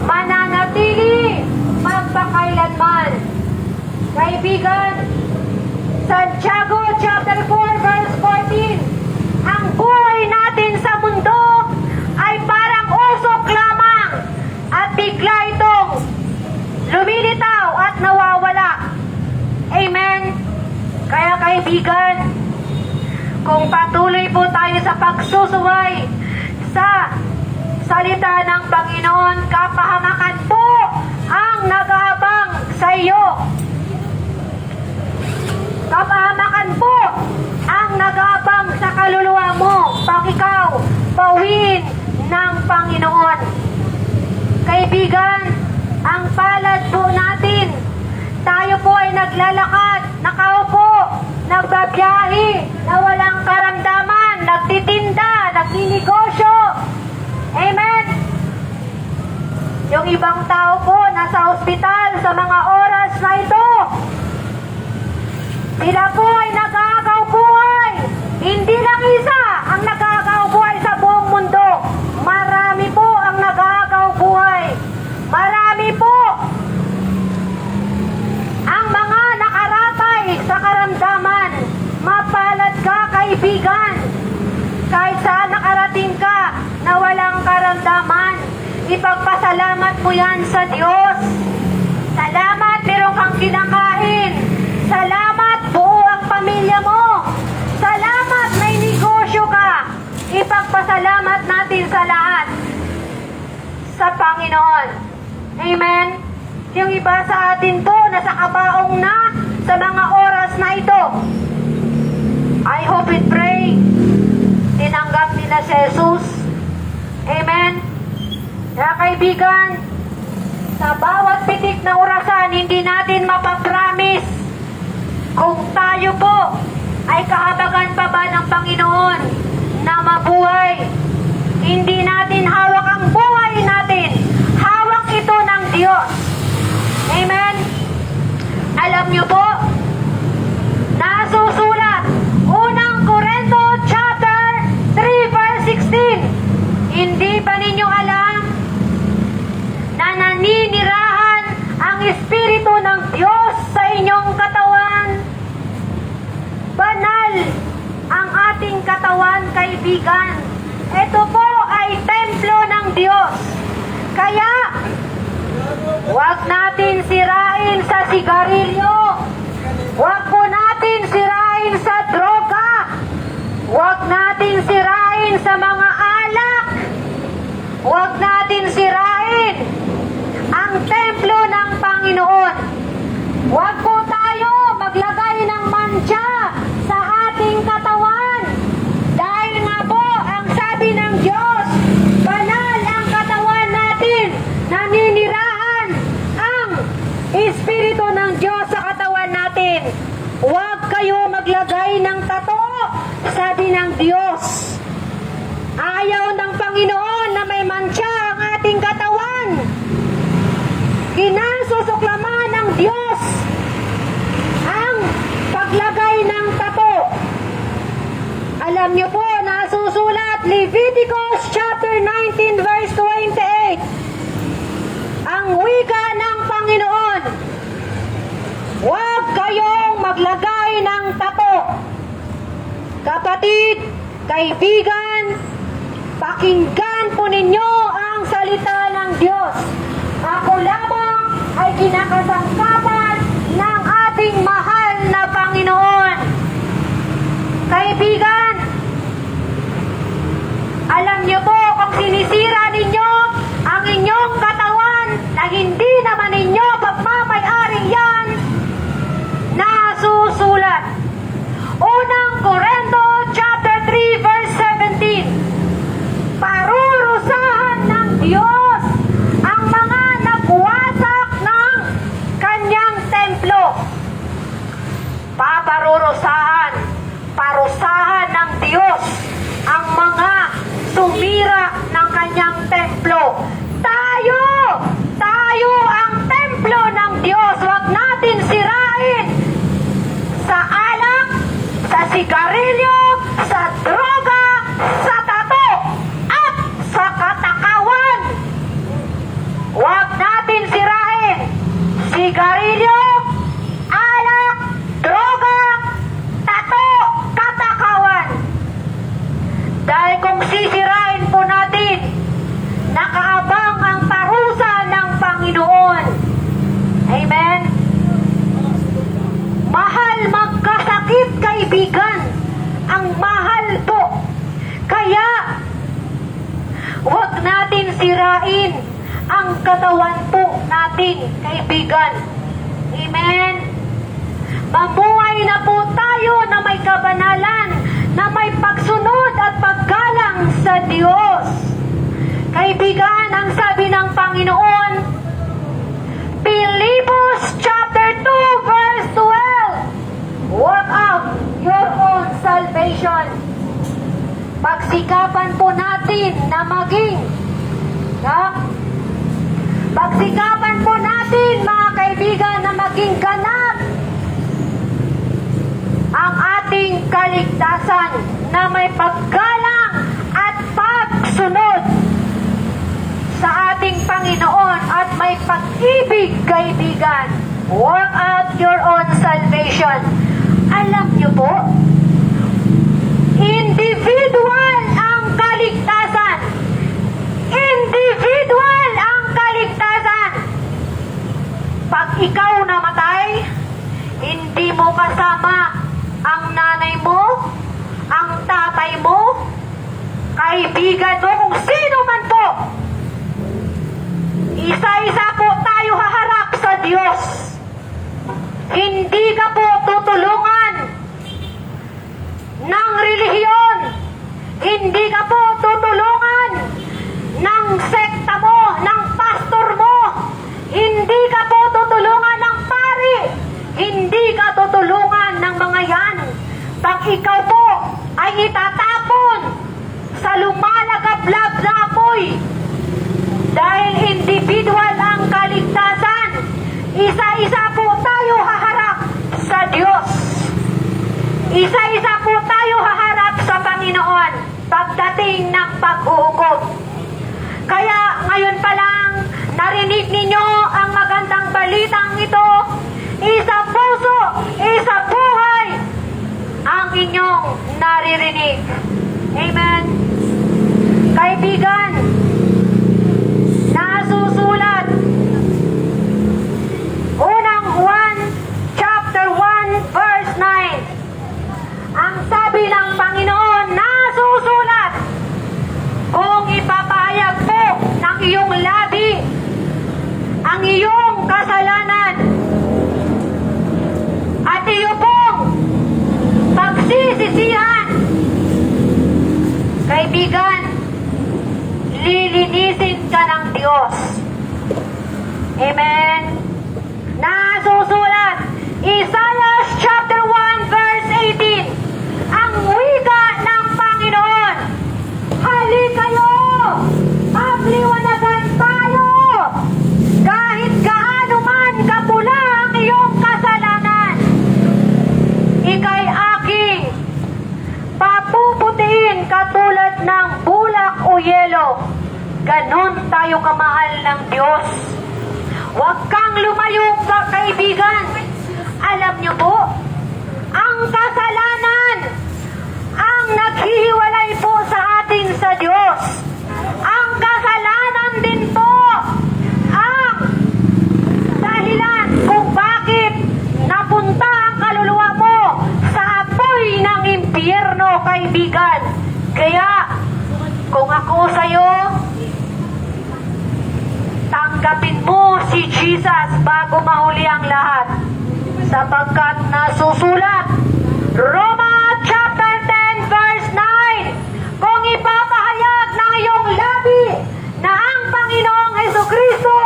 mananatili magpakailanman. Kaibigan, Santiago chapter 4 verse 14, ang buhay natin sa mundo ay parang usok lamang at bigla itong lumilitaw at nawawala. Amen. Kaya kaibigan, kung patuloy po tayo sa pagsusuway sa salita ng Panginoon, kapahamakan po ang nag-aabang sa iyo. Kapahamakan po ang nag-aabang sa kaluluwa mo pag ikaw bawin ng Panginoon. Kaibigan, ang palad po natin, tayo po ay naglalakad, nakaupo, nagbabiyahe, na walang karamdaman, nagtitinda, nagninegosyo. Amen. Yung ibang tao po nasa ospital sa mga oras na ito. Sila po ay nag-aagaw buhay. Hindi lang isa ang nag-aagaw buhay sa buong mundo. Marami po ang nag-aagaw buhay. Marami po ang mga nakaratay sa karamdaman. Mapalad ka, kaibigan. Kahit saan nakarating ka na walang karamdaman, ipagpasalamat mo yan sa Diyos. Salamat, meron kang kinakain. Salamat, buo ang pamilya mo. Salamat, may negosyo ka. Ipagpasalamat natin sa lahat sa Panginoon. Amen. Yung iba sa atin po, nasa kabaong na sa mga oras na ito. I hope and pray, tinanggap nila si Jesus. Amen. Kaya kaibigan, sa bawat pitik na orasan, hindi natin mapapromise kung tayo po ay kahabagan pa ba ng Panginoon na mabuhay. Hindi natin hawak ang buhay natin. Hawak ito ng Diyos. Amen. Alam niyo po, nasusulat, unang Korinto chapter 3 verse 16. Hindi ba ninyo alam na naninirahan ang Espiritu ng Diyos sa inyong katawan? kaibigan, ito po ay templo ng Diyos. Kaya, huwag natin sirain sa sigarilyo. Huwag po natin sirain sa droga. Huwag natin sirain sa mga alak. Huwag natin sirain ang templo ng Panginoon. Huwag po tayo maglagay ng mantsa sa ating katawan. Dahil nga po, ang sabi ng Diyos, banal ang katawan natin, naninirahan ang Espiritu ng Diyos sa katawan natin. Huwag kayo maglagay ng tato, sabi ng Diyos. Ayaw ng Panginoon na may mantsa ang ating katawan. Kinasusuklaman ng Diyos ang paglagay ng tato. Alam niyo po, nasusulat Leviticus chapter 19 verse 28. Ang wika ng Panginoon, huwag kayong maglagay ng tato. Kapatid, kaibigan, pakinggan po ninyo ang salita ng Diyos. Ako lamang ay kinakasangkapan ng ating mahal na Panginoon. Kaibigan, alam niyo po kung sinisira ninyo ang inyong katawan na hindi naman ninyo pagmamay-ari yan, nasusulat. Unang Corinto chapter 3 verse 17. Parurusahan ng Diyos ang mga nagwasak ng kanyang templo. Parusahan ng Diyos ang mga sumira ng kanyang templo. Tayo ang templo ng Diyos. Huwag natin sirain sa alak, sa sigarilyo, sa droga, sa tato, at sa katakawan. Huwag natin sirain sigarilyo, alak, droga, tato, katakawan. Dahil kung sisirain po natin, nakaabang ang parusa ng Panginoon. Amen? Mahal magkasakit, kaibigan. Ang mahal po. Kaya, huwag natin sirain ang katawan po natin, kaibigan. Amen? Mamuhay na po tayo na may kabanalan, na may pagsunod at paggalang sa Diyos. Kaibigan, ang sabi ng Panginoon, Philippians chapter 2 verse 12, work out your own salvation. Pagsikapan po natin na maging, pagsikapan po natin, mga kaibigan, na maging ganap ang ating kaligtasan, na may paggalang at pagsunod sa ating Panginoon at may pag-ibig, kaibigan. Work out your own salvation. Alam niyo po, individual ang kaligtasan. Individual ang kaligtasan. Pag ikaw namatay, hindi mo kasama ang nanay mo, ang tatay mo, kaibigan mo, kung sino man po. Isa-isa po tayo haharap sa Diyos. Hindi ka po tutulungan ng relihiyon. Hindi ka po tutulungan ng sekta mo, ng pastor mo. Hindi ka po tutulungan ng pari. Hindi ka tutulungan ng mga yan. Pag ikaw po ay itatapon sa lumalagablab na apoy, dahil individual ang kaligtasan, isa-isa po tayo haharap sa Diyos. Isa-isa po tayo haharap sa Panginoon pagdating ng pag-uukom. Kaya ngayon pa lang, narinig ninyo ang magandang balitang ito. Isa puso, isa buhay ang inyong naririnig. Amen. Amen. Nasusulat, Isaiah chapter 1 verse 18, ang wika ng Panginoon, halik kayo, magliwanagan tayo, kahit gaano man kapula ang iyong kasalanan, ika'y aking papuputiin katulad ng bulak o yelo. Ganon tayo kamahal ng Diyos. Huwag kang lumayo, kaibigan. Alam niyo po, ang kasalanan ang naghihiwalay po sa atin sa Diyos. Ang kasalanan din po ang dahilan kung bakit napunta ang kaluluwa mo sa apoy ng impyerno, kaibigan. Kaya, kung ako sa'yo, tanggapin mo si Jesus bago mahuli ang lahat. Sapagkat nasusulat, Roma chapter 10 verse 9, kung ipapahayag ng iyong labi na ang Panginoong Jesucristo,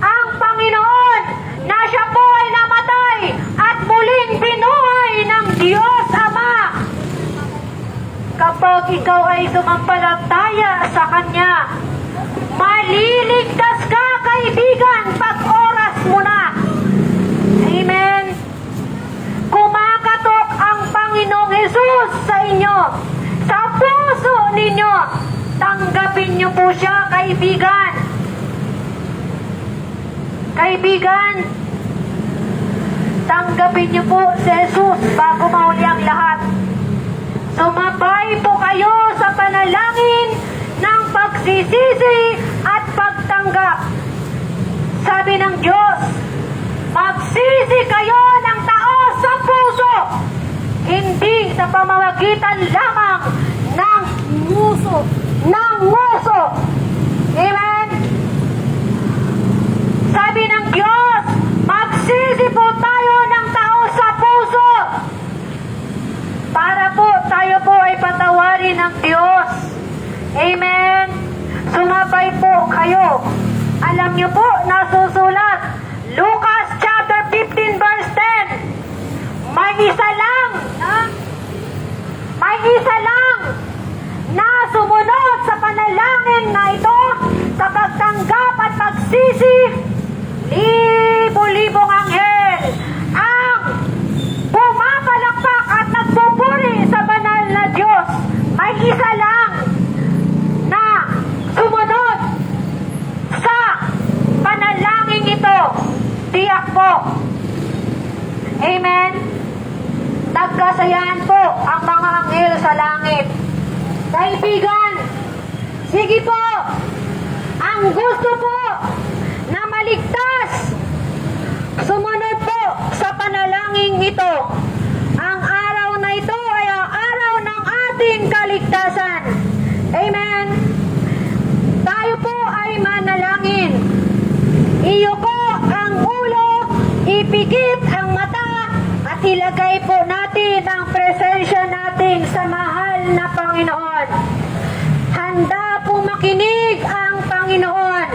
ang Panginoon, na siya po ay namatay at muling binuhay ng Diyos Ama, kapag ikaw ay sumampalataya sa Kanya, maliligtas ka, kaibigan, pag oras mo na. Amen. Kumakatok ang Panginoong Jesus sa inyo, sa puso ninyo. Tanggapin niyo po siya, kaibigan. Kaibigan, tanggapin niyo po si Jesus bago mahuli ang lahat. Sumabay po kayo sa panalangin ng pagsisisi at pagtanggap. Sabi ng Diyos, magsisi kayo ng taos sa puso, hindi sa pamamagitan lamang ng nguso. Amen? Sabi ng Diyos, magsisi po tayo ng taos sa puso para po tayo po ay patawarin ng Diyos. Amen. Sumabay po kayo. Alam niyo po, nasusulat, Lucas chapter 15 verse 10, may isa lang na sumunod sa panalangin na ito, sa pagtanggap at pagsisi, libo-libong anghel ang pumapalakpak at nagpupuri sa banal na Diyos. May isa lang na sumunod sa panalangin ito. Tiyak po. Amen. Nagkasayahan po ang mga anghel sa langit. Kaibigan, sige po, ang gusto po na maligtas, sumunod po sa panalangin ito. Ang araw na ito ay ang araw ng ating kaligtasan. Amen. Tayo po ay manalangin. Iyuko ang ulo, ipikit ang mata, at ilagay po natin ang presensya natin sa mahal na Panginoon. Handa po makinig ang Panginoon.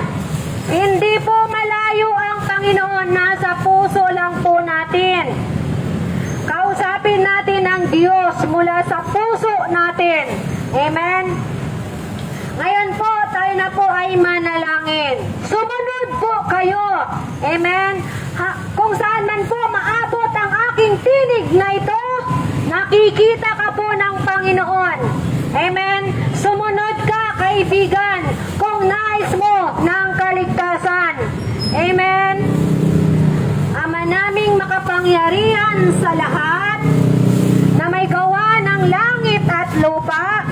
Hindi po malayo ang Panginoon, nasa puso lang po natin. Kausapin natin ang Diyos mula sa puso natin. Amen? Ngayon po, tayo na po ay manalangin. Sumunod po kayo. Amen? Kung saan man po maabot ang aking tinig na ito, nakikita ka po ng Panginoon. Amen? Sumunod ka, kaibigan, kung nais mo ng kaligtasan. Amen? Ama naming makapangyarihan sa lahat, na may gawa ng langit at lupa,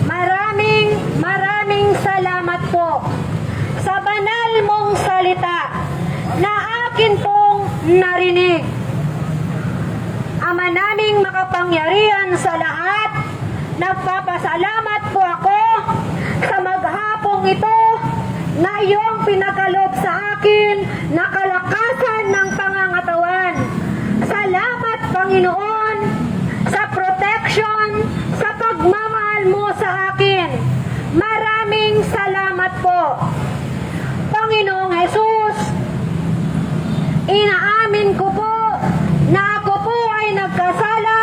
maraming salamat po sa banal mong salita na akin pong narinig. Ama naming makapangyarihan sa lahat, nagpapasalamat po ako sa maghapong ito na iyong pinagkaloob sa akin na kalakasan ng pangangatawan. Salamat, Panginoon, sa protection, sa pagmamahal mo sa akin. Maraming salamat po. Panginoong Jesus, inaamin ko po na ako po ay nagkasala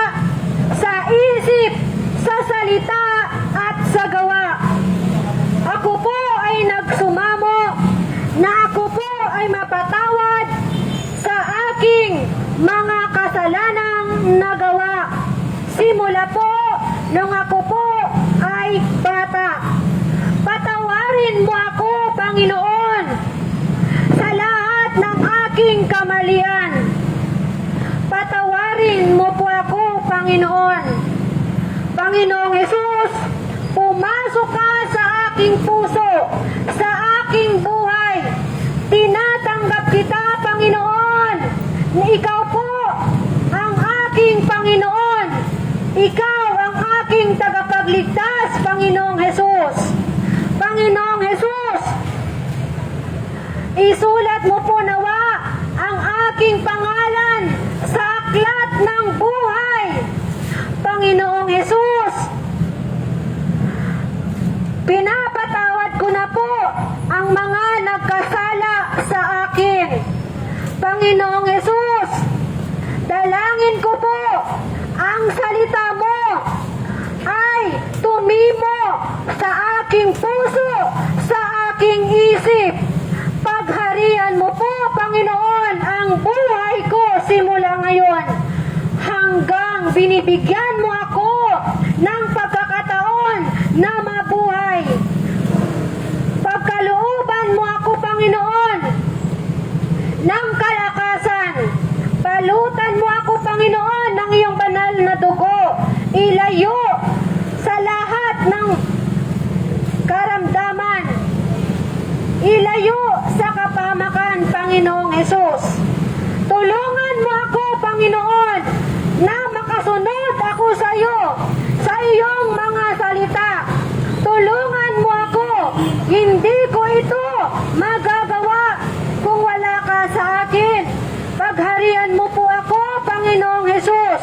sa isip, sa salita at sa gawa. Ako po ay nagsumamo na ako po ay mapatawad sa aking mga kasalanang nagawa. Simula po nung ako po ay bata. Patawarin mo ako, Panginoon, sa lahat ng aking kamalian. Patawarin mo po ako, Panginoon. Panginoong Jesus, pumasok ka sa aking puso, sa aking buhay. Tinatanggap kita, Panginoon, na ikaw po ang aking Panginoon. Ikaw ang aking tagapagligtas, Panginoong Jesus. Panginoong Jesus, isulat mo po nawa ang aking pangalan sa aklat ng buhay. Panginoong Jesus, pinapatawad ko na po ang mga nagkasala sa akin. Panginoong Jesus, dalangin ko po ang salita mo ay tumimo sa aking puso, sa aking isip. Pagharian mo po, Panginoon, ang buhay ko simula ngayon hanggang binibigyan mo ako ng pagkakataon na mabuhay. Pagkalooban mo ako, Panginoon, ng kalakasan. Balutan mo ako, Panginoon, ng iyong banal na dugo. Ilayo sa lahat ng karamdaman. Ilayo sa kapamakan, Panginoong Jesus. Tulungan mo ako, Panginoon, na makasunod ako sa iyo, sa iyong mga salita. Tulungan mo ako, hindi ko ito magagawa kung wala ka sa akin. Pagharian mo po ako, Panginoong Jesus.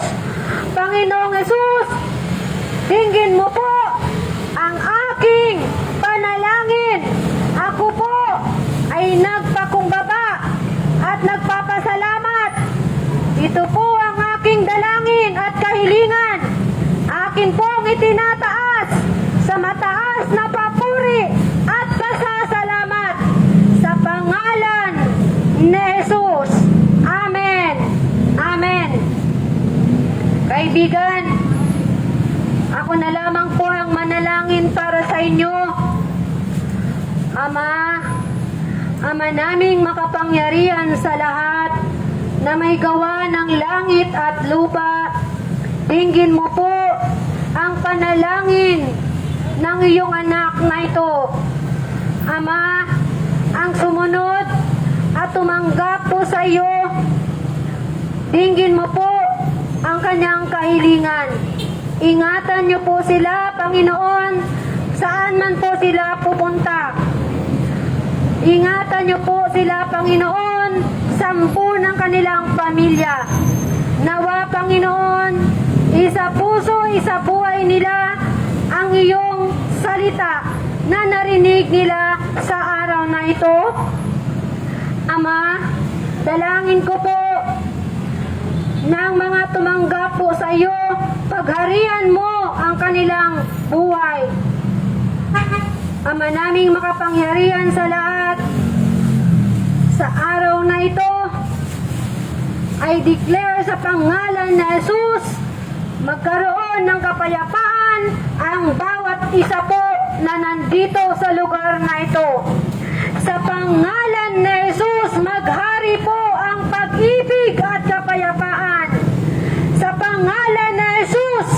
Panginoong Jesus, dinggin mo po ang aking panalangin. Ako po ay nagpakumbaba at nagpapasalamat. Ito po ang aking dalangin at kahilingan. Akin pong itinataas sa mataas na papuri at pasasalamat sa pangalan ni Jesus. Amen. Amen. Kaibigan, ako na lamang po ang manalangin para sa inyo. Ama naming makapangyarihan sa lahat na may gawa ng langit at lupa, dinggin mo po ang panalangin ng iyong anak na ito. Ama, ang sumunod at tumanggap po sa iyo, dinggin mo po ang kanyang kahilingan. Ingatan niyo po sila, Panginoon, saan man po sila pupunta. Ingatan niyo po sila, Panginoon, sampu ng kanilang pamilya. Nawa, Panginoon, isa puso, isa buhay nila ang iyong salita na narinig nila sa araw na ito. Ama, dalangin ko po ng mga tumanggap po sa iyo, pagharian mo ang kanilang buhay. Ama naming makapangyarihan sa lahat, sa araw na ito, I declare sa pangalan na Jesus, magkaroon ng kapayapaan ang bawat isa po na nandito sa lugar na ito. Sa pangalan na Jesus, maghari po ang pag-ibig at kapayapaan. Sa pangalan na Jesus,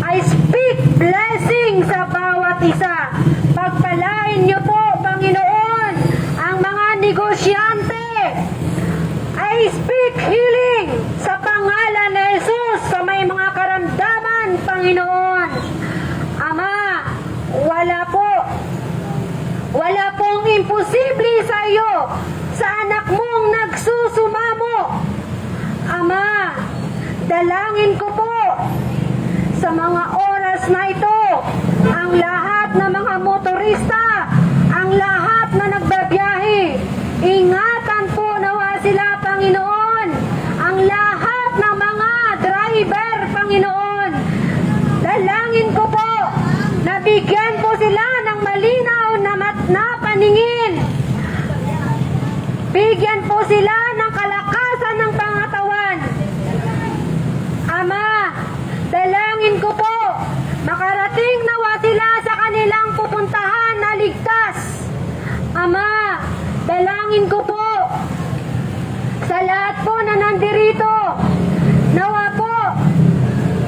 I speak blessing sa bawat isa. Pagpalain niyo po, Panginoon, ang mga negosyante. I speak healing sa pangalan na Jesus sa may mga karamdaman, Panginoon. Ama, wala pong imposible sa iyo, sa anak mong nagsusumamo. Ama, dalangin ko po sa mga oras na ito, ang lahat ng mga motorista, ang lahat na nagbabiyahe, ingatan po nawa sila, sila ng kalakasan ng pangatawan. Ama, dalangin ko po, makarating nawa sila sa kanilang pupuntahan na ligtas. Ama, dalangin ko po, sa lahat po na nandirito, nawa po,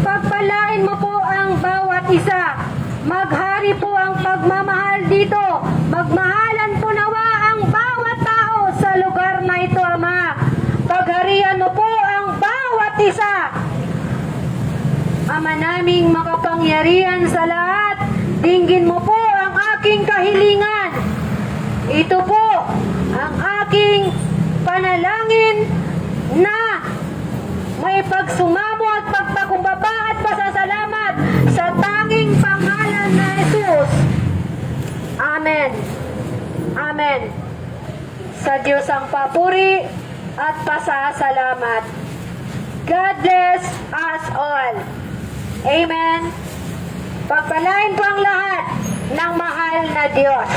pagpalain mo po ang bawat isa. Maghari po ang pagmamahal dito. Magmahalan po nawa ang bawat tao sa lugar na ito, Ama. Pagharian mo po ang bawat isa. Ama naming makapangyarihan sa lahat, dinggin mo po ang aking kahilingan. Ito po ang aking panalangin na may pagsumamo at pagpakumbaba at pasasalamat sa tanging pangalan na Jesus. Amen. Amen. Sa Diyos ang papuri at pasasalamat. God bless us all. Amen. Pagpalain po ang lahat ng mahal na Diyos.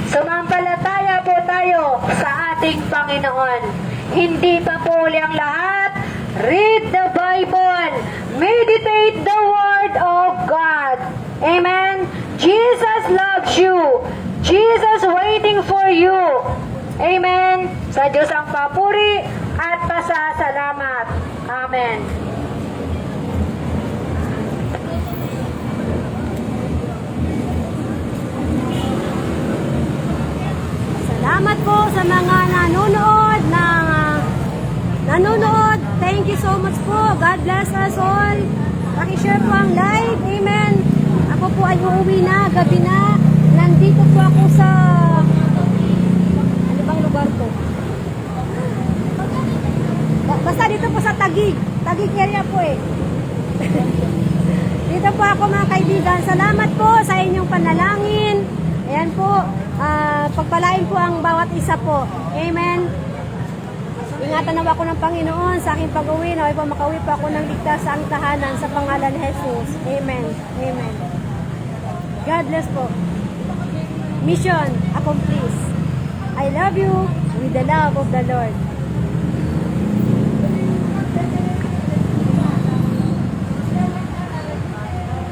Sumampalataya po tayo sa ating Panginoon. Hindi pa po uli ang lahat. Read the Bible. Meditate the Word of God. Amen. Jesus loves you. Jesus waiting for you. Amen. Sa Diyos ang papuri at pasasalamat. Amen. Salamat po sa mga nanonood. Thank you so much po. God bless us all. Pakishare po ang live. Amen. Ako po ay uuwi na. Gabi na. Nandito po ako sa... Ano bang lugar to? Basta dito po sa Taguig. Taguig area po eh. Dito po ako mga kaibigan. Salamat po sa inyong panalangin. Ayan po. Pagpalain po ang bawat isa po. Amen. Ingatan nawa ako ng Panginoon sa aking pag-uwi. Naway po makauwi po ako ng ligtas sa ang tahanan sa pangalan ni Jesus. Amen. Amen. God bless po. Mission accomplished. I love you with the love of the Lord.